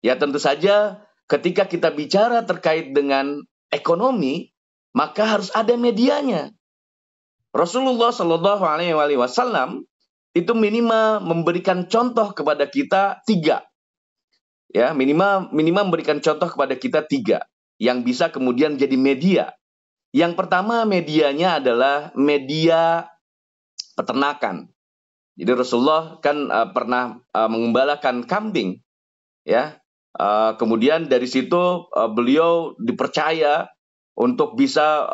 Ya tentu saja ketika kita bicara terkait dengan ekonomi, maka harus ada medianya. Rasulullah Shallallahu Alaihi Wasallam itu minimal memberikan contoh kepada kita 3. Ya, minimal memberikan contoh kepada kita 3 yang bisa kemudian jadi media. Yang pertama medianya adalah media peternakan. Jadi Rasulullah kan pernah mengembalakan kambing, ya. Kemudian dari situ beliau dipercaya untuk bisa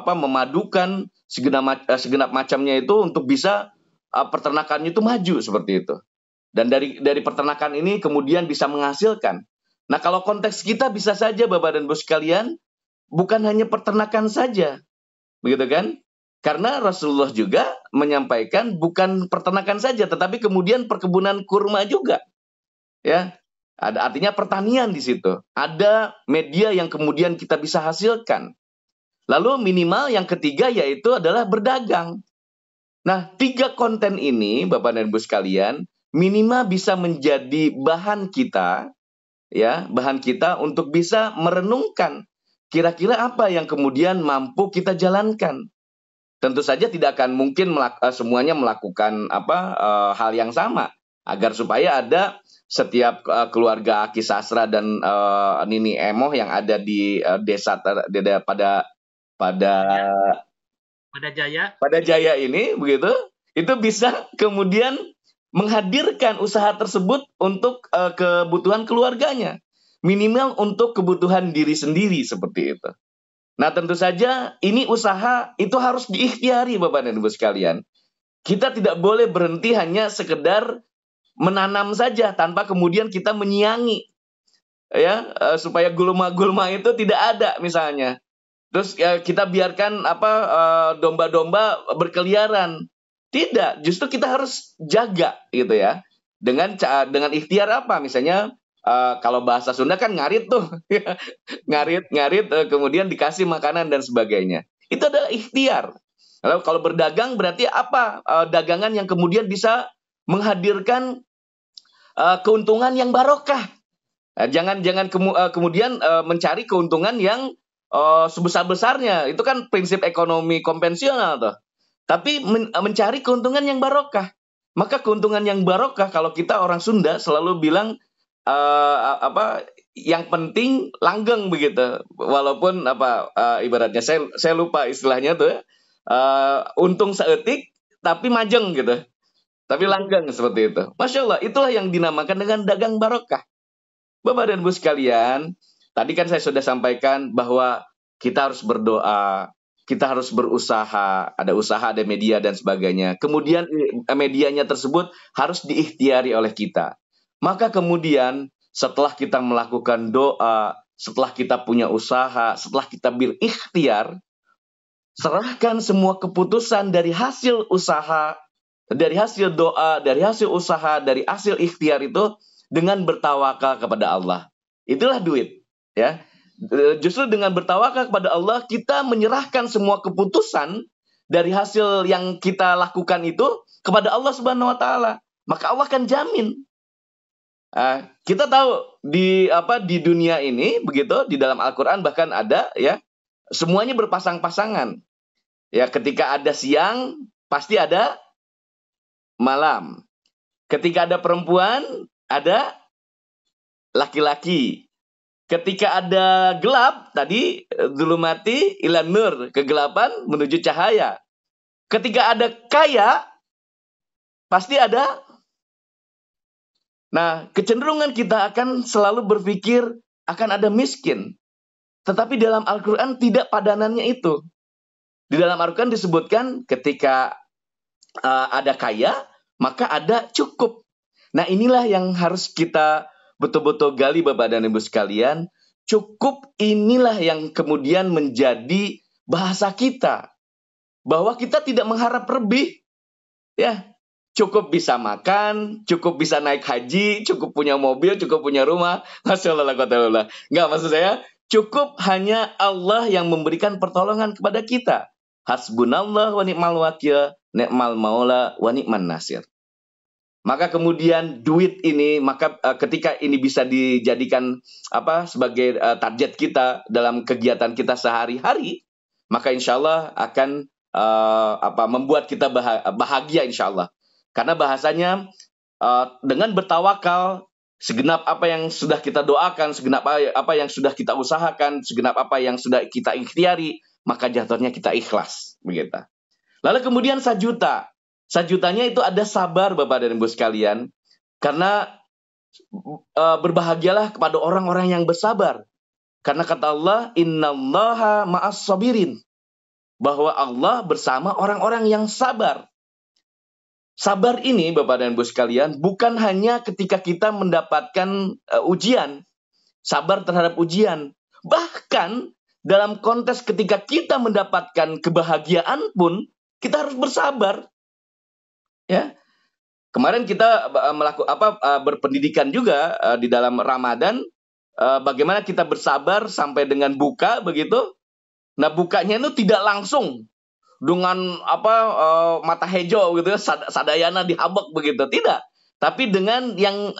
memadukan segenap macamnya itu untuk bisa peternakannya itu maju seperti itu. Dan dari peternakan ini kemudian bisa menghasilkan. Nah, kalau konteks kita bisa saja Bapak dan Ibu sekalian, bukan hanya peternakan saja. Begitu kan? Karena Rasulullah juga menyampaikan bukan peternakan saja, tetapi kemudian perkebunan kurma juga. Ya. Artinya pertanian di situ. Ada media yang kemudian kita bisa hasilkan. Lalu minimal yang ketiga yaitu adalah berdagang. Nah, 3 konten ini, Bapak dan Ibu sekalian, minimal bisa menjadi bahan kita, ya, bahan kita untuk bisa merenungkan kira-kira apa yang kemudian mampu kita jalankan. Tentu saja tidak akan mungkin semuanya melakukan hal yang sama, agar supaya ada setiap keluarga Aki Sasra dan Nini Emoh yang ada di desa pada Jaya ini begitu, itu bisa kemudian menghadirkan usaha tersebut untuk kebutuhan keluarganya, minimal untuk kebutuhan diri sendiri seperti itu. Nah, tentu saja ini usaha itu harus diikhtiari Bapak dan Ibu sekalian. Kita tidak boleh berhenti hanya sekedar menanam saja tanpa kemudian kita menyiangi, ya, supaya gulma-gulma itu tidak ada misalnya. Terus kita biarkan domba-domba berkeliaran. Tidak, justru kita harus jaga gitu ya. Dengan ikhtiar apa? Misalnya kalau bahasa Sunda kan ngarit tuh. ngarit kemudian dikasih makanan dan sebagainya. Itu adalah ikhtiar. Lalu kalau berdagang berarti apa? Dagangan yang kemudian bisa menghadirkan keuntungan yang barokah. Jangan kemudian mencari keuntungan yang sebesar-besarnya. Itu kan prinsip ekonomi konvensional tuh. Tapi mencari keuntungan yang barokah. Maka keuntungan yang barokah, kalau kita orang Sunda selalu bilang yang penting langgeng begitu. Walaupun ibaratnya saya lupa istilahnya tuh. Untung seetik tapi majeng gitu. Tapi langgeng seperti itu. Masya Allah, itulah yang dinamakan dengan dagang barokah. Bapak dan Ibu sekalian, tadi kan saya sudah sampaikan bahwa kita harus berdoa, kita harus berusaha, ada usaha, ada media dan sebagainya. Kemudian medianya tersebut harus diikhtiari oleh kita. Maka kemudian setelah kita melakukan doa, setelah kita punya usaha, setelah kita berikhtiar, serahkan semua keputusan dari hasil usaha, dari hasil doa, dari hasil usaha, dari hasil ikhtiar itu dengan bertawakal kepada Allah. Itulah duit, ya. Justru dengan bertawakal kepada Allah, kita menyerahkan semua keputusan dari hasil yang kita lakukan itu kepada Allah Subhanahu wa taala. Maka Allah akan jamin. Kita tahu di dunia ini begitu, di dalam Al-Qur'an bahkan ada, ya, semuanya berpasang-pasangan. Ya, ketika ada siang pasti ada malam. Ketika ada perempuan, ada laki-laki. Ketika ada gelap, tadi zulumati ilan nur, kegelapan menuju cahaya. Ketika ada kaya, pasti ada. Nah, kecenderungan kita akan selalu berpikir akan ada miskin. Tetapi dalam Al-Quran tidak padanannya itu. Di dalam Al-Quran disebutkan ketika ada kaya, maka ada cukup. Nah, inilah yang harus kita betul-betul gali Bapak dan Ibu sekalian. Cukup inilah yang kemudian menjadi bahasa kita. Bahwa kita tidak mengharap lebih. Ya, cukup bisa makan, cukup bisa naik haji, cukup punya mobil, cukup punya rumah. Masya Allah. Enggak, maksud saya, cukup hanya Allah yang memberikan pertolongan kepada kita. Hasbunallah wa ni'mal wakil, ni'mal maula wa ni'man nasir. Maka kemudian duit ini, maka ketika ini bisa dijadikan sebagai target kita dalam kegiatan kita sehari-hari, maka insya Allah akan membuat kita bahagia insya Allah. Karena bahasanya dengan bertawakal, segenap apa yang sudah kita doakan, segenap apa yang sudah kita usahakan, segenap apa yang sudah kita ikhtiari, maka jatuhnya kita ikhlas, begitu. Lalu kemudian 1 juta. 1 jutanya itu ada sabar Bapak dan Ibu sekalian. Karena berbahagialah kepada orang-orang yang bersabar. Karena kata Allah, innallaha ma'as sabirin. Bahwa Allah bersama orang-orang yang sabar. Sabar ini Bapak dan Ibu sekalian bukan hanya ketika kita mendapatkan ujian. Sabar terhadap ujian. Bahkan dalam konteks ketika kita mendapatkan kebahagiaan pun kita harus bersabar. Ya. Kemarin kita berpendidikan juga di dalam Ramadan, bagaimana kita bersabar sampai dengan buka begitu. Nah, bukanya itu tidak langsung dengan mata hijau gitu, sadayana dihabek begitu, tidak. Tapi dengan yang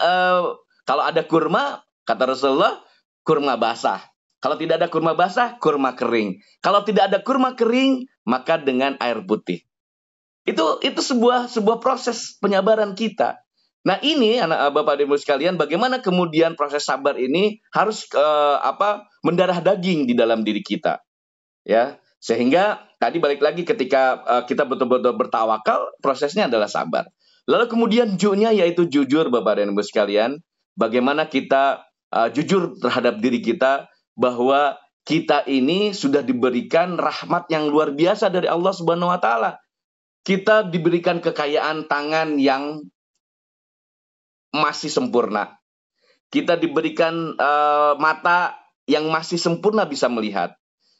kalau ada kurma, kata Rasulullah, kurma basah. Kalau tidak ada kurma basah, kurma kering. Kalau tidak ada kurma kering, maka dengan air putih. Itu sebuah proses penyabaran kita. Nah, ini anak Bapak dan Ibu sekalian, bagaimana kemudian proses sabar ini harus mendarah daging di dalam diri kita. Ya, sehingga tadi balik lagi ketika kita betul-betul bertawakal, prosesnya adalah sabar. Lalu kemudian ju-nya yaitu jujur Bapak dan Ibu sekalian, bagaimana kita jujur terhadap diri kita bahwa kita ini sudah diberikan rahmat yang luar biasa dari Allah Subhanahu wa taala. Kita diberikan kekayaan tangan yang masih sempurna. Kita diberikan mata yang masih sempurna bisa melihat.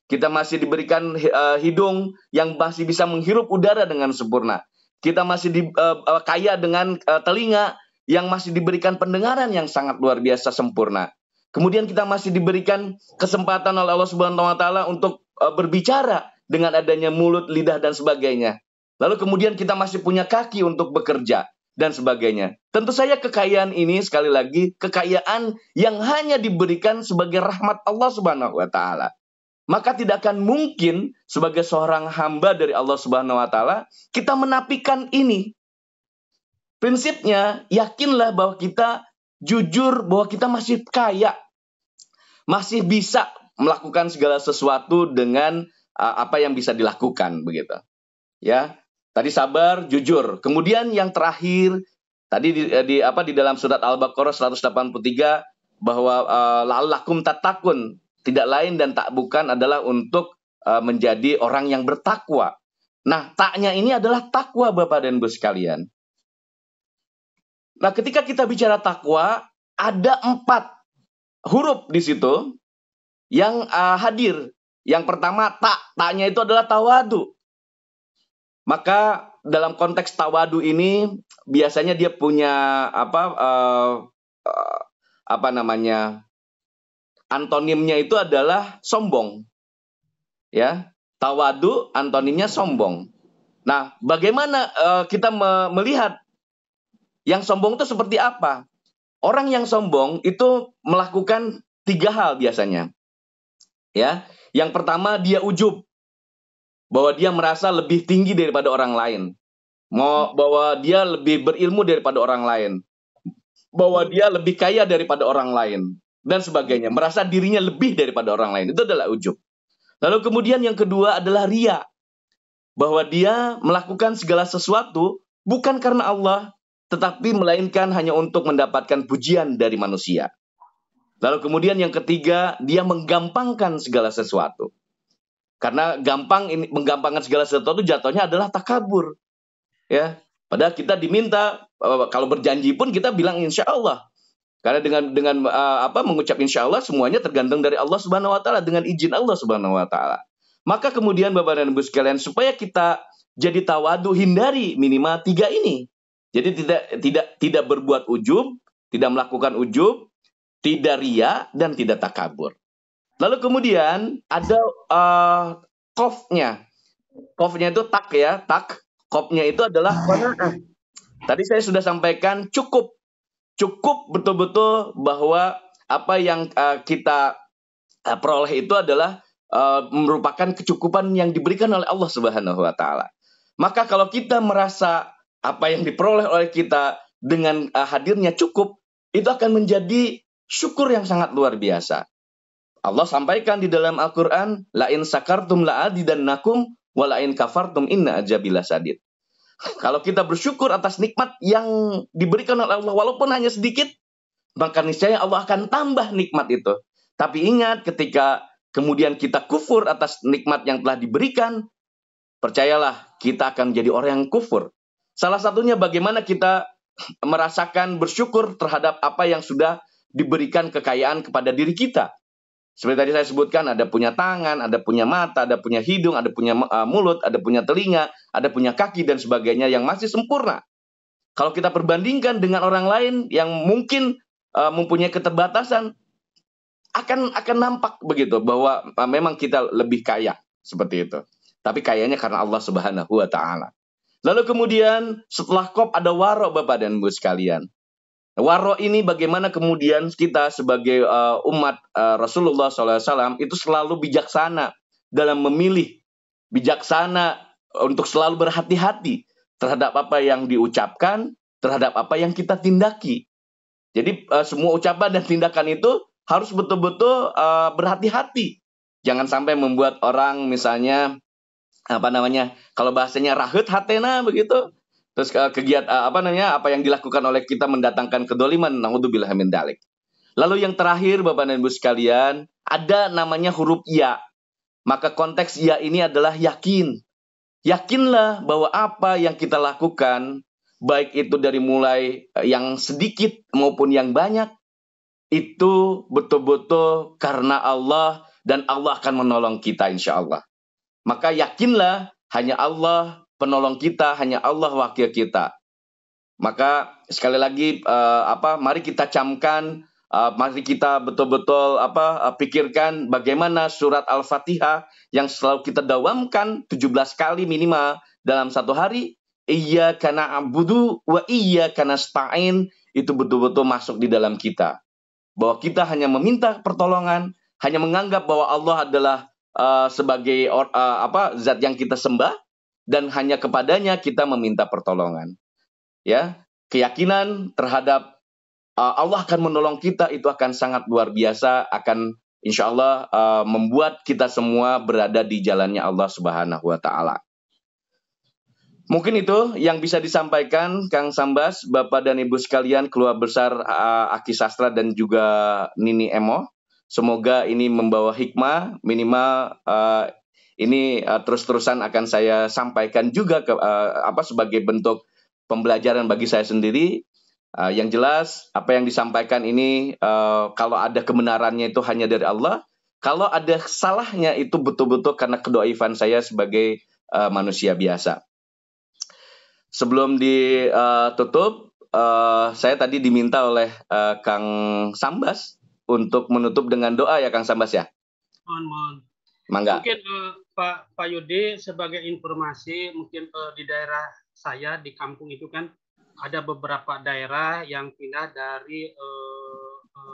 Kita masih diberikan hidung yang masih bisa menghirup udara dengan sempurna. Kita masih kaya dengan telinga yang masih diberikan pendengaran yang sangat luar biasa sempurna. Kemudian kita masih diberikan kesempatan oleh Allah Subhanahu wa taala untuk berbicara dengan adanya mulut, lidah dan sebagainya. Lalu kemudian kita masih punya kaki untuk bekerja dan sebagainya. Tentu saja kekayaan ini sekali lagi kekayaan yang hanya diberikan sebagai rahmat Allah Subhanahu wa taala. Maka tidak akan mungkin sebagai seorang hamba dari Allah Subhanahu wa taala kita menafikan ini. Prinsipnya yakinlah bahwa kita jujur bahwa kita masih kaya. Masih bisa melakukan segala sesuatu dengan apa yang bisa dilakukan begitu. Ya. Tadi sabar, jujur. Kemudian yang terakhir tadi di dalam surat Al-Baqarah 183 bahwa la'allakum tattaqun, tidak lain dan tak bukan adalah untuk menjadi orang yang bertakwa. Nah, taknya ini adalah takwa Bapak dan Ibu sekalian. Nah, ketika kita bicara takwa, ada 4 huruf di situ yang hadir. Yang pertama taknya itu adalah tawadu. Maka dalam konteks tawadu ini biasanya dia punya antonimnya itu adalah sombong. Ya, tawadu antonimnya sombong. Nah, bagaimana kita melihat yang sombong itu seperti apa? Orang yang sombong itu melakukan 3 hal biasanya. Ya, yang pertama dia ujub. Bahwa dia merasa lebih tinggi daripada orang lain. Bahwa dia lebih berilmu daripada orang lain. Bahwa dia lebih kaya daripada orang lain. Dan sebagainya. Merasa dirinya lebih daripada orang lain. Itu adalah ujub. Lalu kemudian yang kedua adalah riya. Bahwa dia melakukan segala sesuatu bukan karena Allah. Tetapi melainkan hanya untuk mendapatkan pujian dari manusia. Lalu kemudian yang ketiga, dia menggampangkan segala sesuatu. Karena menggampangkan segala sesuatu jatuhnya adalah takabur. Ya, padahal kita diminta kalau berjanji pun kita bilang insya Allah. Karena dengan mengucap insya Allah semuanya tergantung dari Allah Subhanahu Wa Taala dengan izin Allah Subhanahu Wa Taala. Maka kemudian Bapak dan Ibu sekalian supaya kita jadi tawadu hindari minimal 3 ini. Jadi tidak berbuat ujub, tidak melakukan ujub, tidak ria dan tidak takabur. Lalu kemudian ada qafnya. Qafnya itu tak ya, tak. Qafnya itu adalah qanaah. Tadi saya sudah sampaikan cukup betul-betul bahwa apa yang kita peroleh itu adalah merupakan kecukupan yang diberikan oleh Allah Subhanahu Wa Taala. Maka kalau kita merasa apa yang diperoleh oleh kita dengan hadirnya cukup, itu akan menjadi syukur yang sangat luar biasa. Allah sampaikan di dalam Al-Quran, la in sakartum la'azidannakum wa la in kafartum inna azabi lasadid. Kalau kita bersyukur atas nikmat yang diberikan oleh Allah walaupun hanya sedikit, maka niscaya Allah akan tambah nikmat itu. Tapi ingat, ketika kemudian kita kufur atas nikmat yang telah diberikan, percayalah kita akan menjadi orang yang kufur. Salah satunya bagaimana kita merasakan bersyukur terhadap apa yang sudah diberikan kekayaan kepada diri kita. Seperti tadi saya sebutkan, ada punya tangan, ada punya mata, ada punya hidung, ada punya mulut, ada punya telinga, ada punya kaki, dan sebagainya yang masih sempurna. Kalau kita perbandingkan dengan orang lain yang mungkin mempunyai keterbatasan, akan nampak begitu, bahwa memang kita lebih kaya, seperti itu. Tapi kayanya karena Allah Subhanahu Wa Ta'ala. Lalu kemudian setelah qaf ada waro, Bapak dan Ibu sekalian. Waro ini bagaimana kemudian kita sebagai umat Rasulullah SAW itu selalu bijaksana dalam memilih, bijaksana untuk selalu berhati-hati terhadap apa yang diucapkan, terhadap apa yang kita tindaki. Jadi semua ucapan dan tindakan itu harus betul-betul berhati-hati. Jangan sampai membuat orang misalnya kalau bahasanya rahut hatena begitu. Terus kegiatan apa yang dilakukan oleh kita mendatangkan kedoliman, naudzubillah min dzalik. Lalu yang terakhir Bapak dan Ibu sekalian, ada namanya huruf ya. Maka konteks ya ini adalah yakin. Yakinlah bahwa apa yang kita lakukan, baik itu dari mulai yang sedikit maupun yang banyak, itu betul-betul karena Allah dan Allah akan menolong kita insya Allah. Maka yakinlah hanya Allah penolong kita, hanya Allah wakil kita. Maka sekali lagi mari kita camkan, mari kita betul-betul pikirkan bagaimana surat Al-Fatihah yang selalu kita dawamkan 17 kali minimal dalam satu hari. Iyyaka na'budu wa iyyaka nasta'in, itu betul-betul masuk di dalam kita. Bahwa kita hanya meminta pertolongan, hanya menganggap bahwa Allah adalah sebagai zat yang kita sembah, dan hanya kepadanya kita meminta pertolongan. Ya, keyakinan terhadap Allah akan menolong kita itu akan sangat luar biasa, akan insya Allah membuat kita semua berada di jalannya Allah Subhanahu Wa Ta'ala. Mungkin itu yang bisa disampaikan Kang Sambas, Bapak dan Ibu sekalian, keluarga besar Aki Sastra dan juga Nini Emo. Semoga ini membawa hikmah, minimal ini terus-terusan akan saya sampaikan juga sebagai bentuk pembelajaran bagi saya sendiri. Yang jelas apa yang disampaikan ini kalau ada kebenarannya itu hanya dari Allah. Kalau ada salahnya itu betul-betul karena kedoifan saya sebagai manusia biasa. Sebelum ditutup, saya tadi diminta oleh Kang Sambas untuk menutup dengan doa ya Kang Sambas ya. Mohon. Mangga. Mungkin Pak Yudi sebagai informasi, mungkin di daerah saya di kampung itu kan ada beberapa daerah yang pindah dari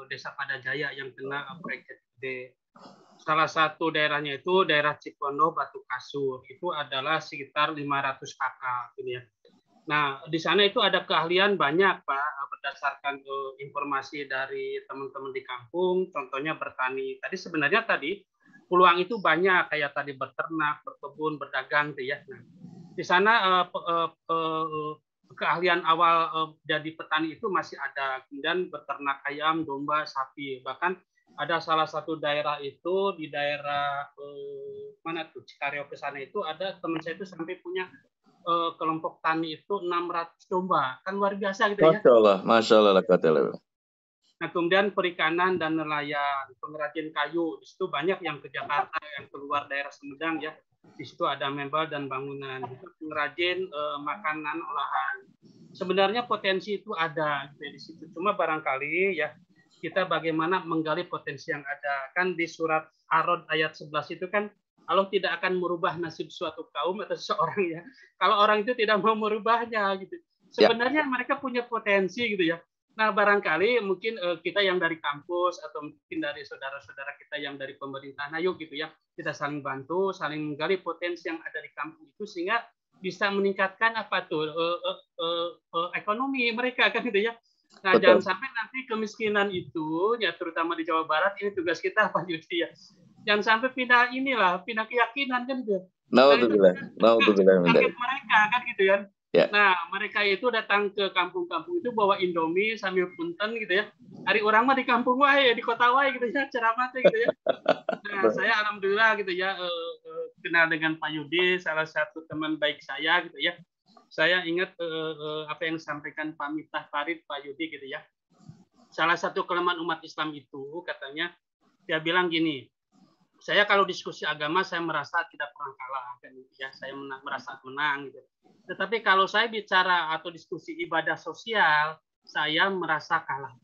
Desa Padajaya yang kena proyek gede. Salah satu daerahnya itu daerah Cipondo Batu Kasur, itu adalah sekitar 500 kakak gitu ya. Nah, di sana itu ada keahlian banyak Pak, berdasarkan informasi dari teman-teman di kampung, contohnya bertani. Sebenarnya peluang itu banyak, kayak tadi beternak, berkebun, berdagang gitu ya. Nah, di sana keahlian awal jadi petani itu masih ada, kemudian beternak ayam, domba, sapi, bahkan ada salah satu daerah itu di daerah mana tuh Cikareo ke sana itu ada teman saya itu sampai punya kelompok tani itu 600 domba, kan luar biasa gitu ya. Masya Allah, la quwwata illa billah. Nah, kemudian perikanan dan nelayan, pengrajin kayu, di situ banyak yang ke Jakarta, yang keluar daerah Sumedang ya. Di situ ada mebel dan bangunan, itu pengrajin makanan olahan. Sebenarnya potensi itu ada gitu, di situ. Cuma barangkali ya kita bagaimana menggali potensi yang ada. Kan di surat Ar-Rod ayat 11 itu kan Allah tidak akan merubah nasib suatu kaum atau seseorang ya. Kalau orang itu tidak mau merubahnya gitu. Sebenarnya mereka punya potensi gitu ya. Nah, barangkali mungkin kita yang dari kampus atau mungkin dari saudara-saudara kita yang dari pemerintah, nah yuk gitu ya, kita saling bantu, saling menggali potensi yang ada di kampung itu sehingga bisa meningkatkan apa tuh ekonomi mereka kan gitu ya. Nah, jangan sampai nanti kemiskinan itu ya terutama di Jawa Barat, ini tugas kita Pak Yudi ya. Jangan sampai pindah keyakinan kan gitu. Naudzubillah. Target mereka kan gitu ya. Ya. Nah, mereka itu datang ke kampung-kampung itu bawa Indomie sambil punten gitu ya. Hari orang mah di kampung wae, di kota wae gitu ya, ceramah gitu ya. Nah, saya alhamdulillah gitu ya kenal dengan Pak Yudi, salah satu teman baik saya gitu ya. Saya ingat apa yang disampaikan Pak Miftah Farid, Pak Yudi gitu ya. Salah satu kelemahan umat Islam itu katanya dia bilang gini, saya kalau diskusi agama saya merasa tidak pernah kalah kan ya, saya merasa menang gitu. Tetapi kalau saya bicara atau diskusi ibadah sosial, saya merasa kalah.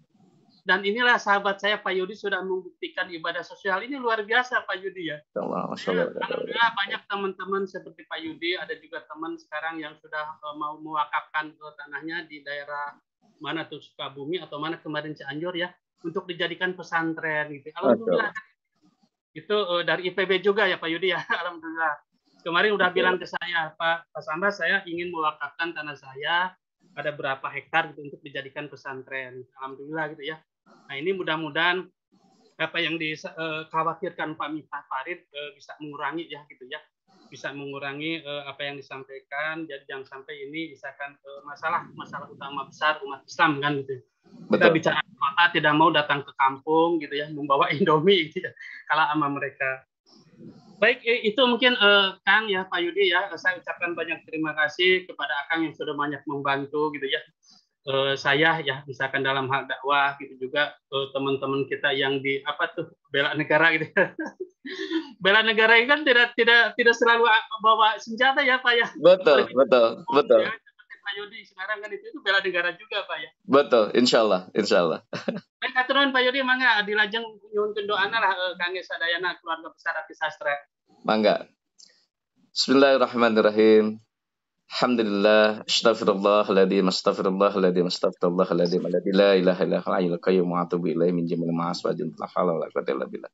Dan inilah sahabat saya Pak Yudi sudah membuktikan ibadah sosial ini luar biasa Pak Yudi ya. Alhamdulillah banyak teman-teman seperti Pak Yudi, ada juga teman sekarang yang sudah mau mewakafkan tanahnya di daerah mana tuh Sukabumi atau mana kemarin Cianjur ya, untuk dijadikan pesantren gitu. Alhamdulillah. Itu dari IPB juga ya Pak Yudi ya, alhamdulillah. Kemarin udah bilang ke saya, Pak Samba, saya ingin mewakafkan tanah saya, ada berapa hektar gitu untuk dijadikan pesantren. Alhamdulillah gitu ya. Nah ini mudah-mudahan apa yang dikhawatirkan Pak Miftah Farid bisa mengurangi ya gitu ya. Bisa mengurangi apa yang disampaikan, jadi jangan sampai ini misalkan masalah utama besar umat Islam kan gitu. Kita bicara kota tidak mau datang ke kampung gitu ya, membawa Indomie gitu ya, kalah sama mereka. Baik, itu mungkin Kang ya, Pak Yudi ya, saya ucapkan banyak terima kasih kepada Akang yang sudah banyak membantu gitu ya. Saya ya, misalkan dalam hal dakwah gitu juga teman-teman kita yang di apa tuh bela negara gitu. Bela negara ini kan tidak selalu bawa senjata ya Pak ya. Betul. Ya, Pak Yudi sekarang kan itu bela negara juga Pak ya. Betul, insya Allah. Baik, aturan Pak Yudi mangga dilajeng nyuntun doana lah kangge sadayana keluarga besar Aki Sastra. Mangga. Bismillahirrahmanirrahim. Alhamdulillah, astaghfirullahaladzim, alladzi la ilaha illa huwal hayyul qayyum wa atubu ilaihi min jamil ma'as wa jin la haula wala quwwata illa billah.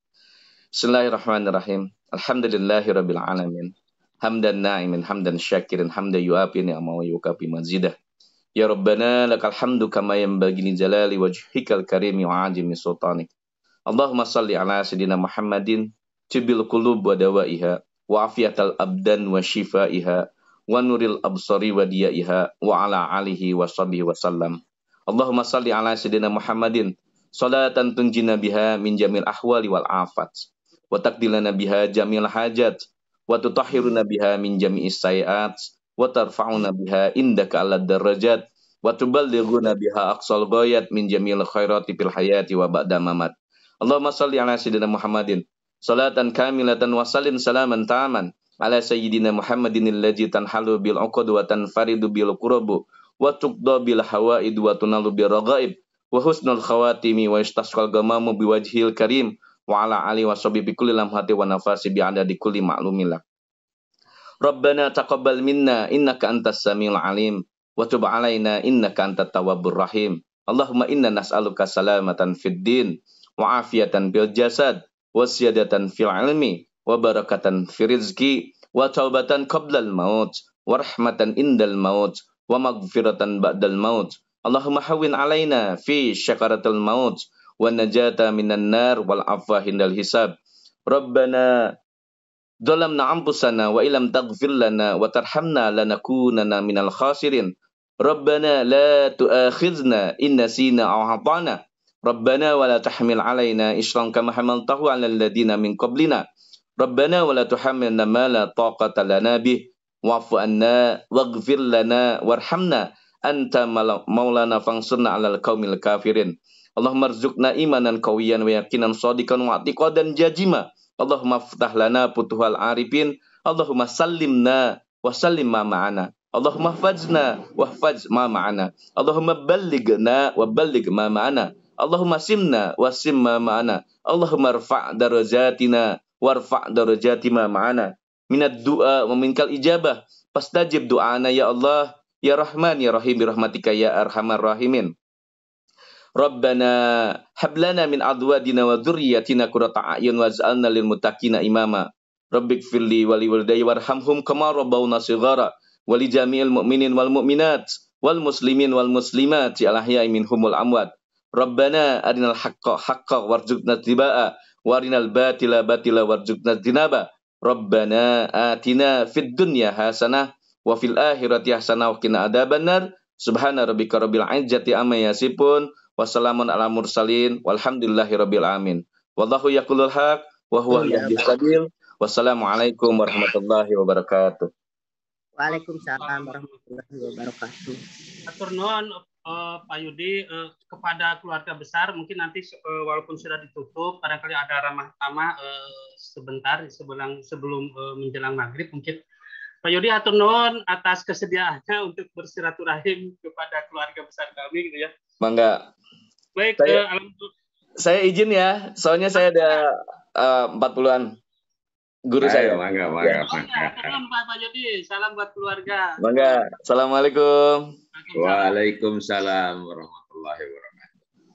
Bismillahirrahmanirrahim. Alhamdulillahirabbil alamin. Hamdan na'imin, hamdan syakirin, hamdan yu'afi ni'ama wa yukafi mazidah. Ya Rabbana lakal hamdu kama yanbaghi li jalali wajhikal karimi wa ajimi sultanik. Allahumma salli ala sayyidina Muhammadin tibil qulub wa dawaiha wa afiyatal abdan wa shifaiha wa nuril absari wa diyaiha wa ala alihi wa sahbihi wa sallam. Allahumma salli ala sayyidina Muhammadin salatan tunjina biha min jamil ahwali wal afat wa taqdilana biha jamil hajat wa tutahhiruna biha min jami'is sayiat wa tarfa'una biha indaka ala darajat wa tuballighuna biha aqsal ghayat min jamil khairati fil hayati wa ba'da mamat. Allahumma salli ala sayyidina Muhammadin salatan kamilatan wa sallim salaman ta'aman ala sayyidina Muhammadin alladzi tanhalu bil uqad wa tanfaridu bil qurbu wa tuqda bil hawaid wa tunalu bil raghaib wa husnul khawatimi wa istasqal gamamu biwajhil karim wa ala ali wa sahbihi bi kulli lamhati wa nafasi bi adadi kulli ma'lumillah. Rabbana taqabbal minna innaka antas samiul alim wa tub alaina innaka antat tawwabur rahim. Allahumma inna nas'aluka salamatan fid din wa afiyatan bil jasad wa ziyadatan fil ilmi wa barakatan fil rizqi wa taubatan qablal maut wa rahmatan indal maut wa maghfiratan ba'dal maut. Allahumma hawwin alaina fi syakaratil maut wa najata minan nar wal afwa hindal hisab. Rabbana dhalamna anfusana wa illam taghfir lana wa tarhamna lanakunanna minal khasirin. Rabbana la tu'akhizna in nasina aw akhtana. Rabbana wa la tahmil alaina isran kama hamaltahu 'alal ladzina min qablina. Rabbana wa la tuhammilna ma la taqata lana bih wa'fu anna waghfir lana warhamna anta maulana fansurna 'alal qaumil kafirin. Allahumma rzuqna imanan qawiyan wa yaqinan shadiqan wa i'tiqadan jazima. Allahumma ftah lana futuhal arifin. Allahumma sallimna wa sallim ma ma'ana. Allahumma hfazna wa hfaz ma ma'ana. Allahumma ballighna wa balligh ma ma'ana. Allahumma simna wa sim ma ma'ana. Allahumma rfa' darajatina warfa' darajati ma ma'ana. Minad du'a wa minkal ijabah. Fastajib du'ana ya Allah, ya Rahman, ya Rahim, bi rahmatika ya arhamar rahimin. Rabbana hablana min azwajina wa dzurriyyatina qurrata a'yun waj'alna lil muttaqina imama. Rabbighfirli wa li walidayya warhamhum kama rabbawna shighara wa li jami'il mu'minin wal mu'minat wal muslimin wal muslimat al ahya'i minhum wal amwat. Rabbana arinal haqqa haqqan warzuqna ittiba'a wa arinal batila batila warzuqna ijtinaba. Rabbana atina fid dunya hasanah wa fil akhirati hasanah wa qina adzabannar. Subhana rabbika rabbil izzati amma yasifun. Wassalamun ala mursalin walhamdulillahi rabbil alamin. Wallahu yaqulul haq wa huwa yahdis sabil. Wassalamualaikum warahmatullahi wabarakatuh. Waalaikumsalam warahmatullahi wabarakatuh. Atur nuhun Pak Yudi, kepada keluarga besar mungkin nanti walaupun sudah ditutup barangkali ada ramah tamah sebentar sebelum menjelang maghrib mungkin. Pak Yudi atur nuhun atas kesediaannya untuk bersilaturahim kepada keluarga besar kami gitu ya. Mangga. Baik, saya izin ya, soalnya saya ada 40-an guru saya. Mangga. Pak Yudi, salam buat keluarga. Mangga. Assalamualaikum. Waalaikumsalam warahmatullahi wabarakatuh.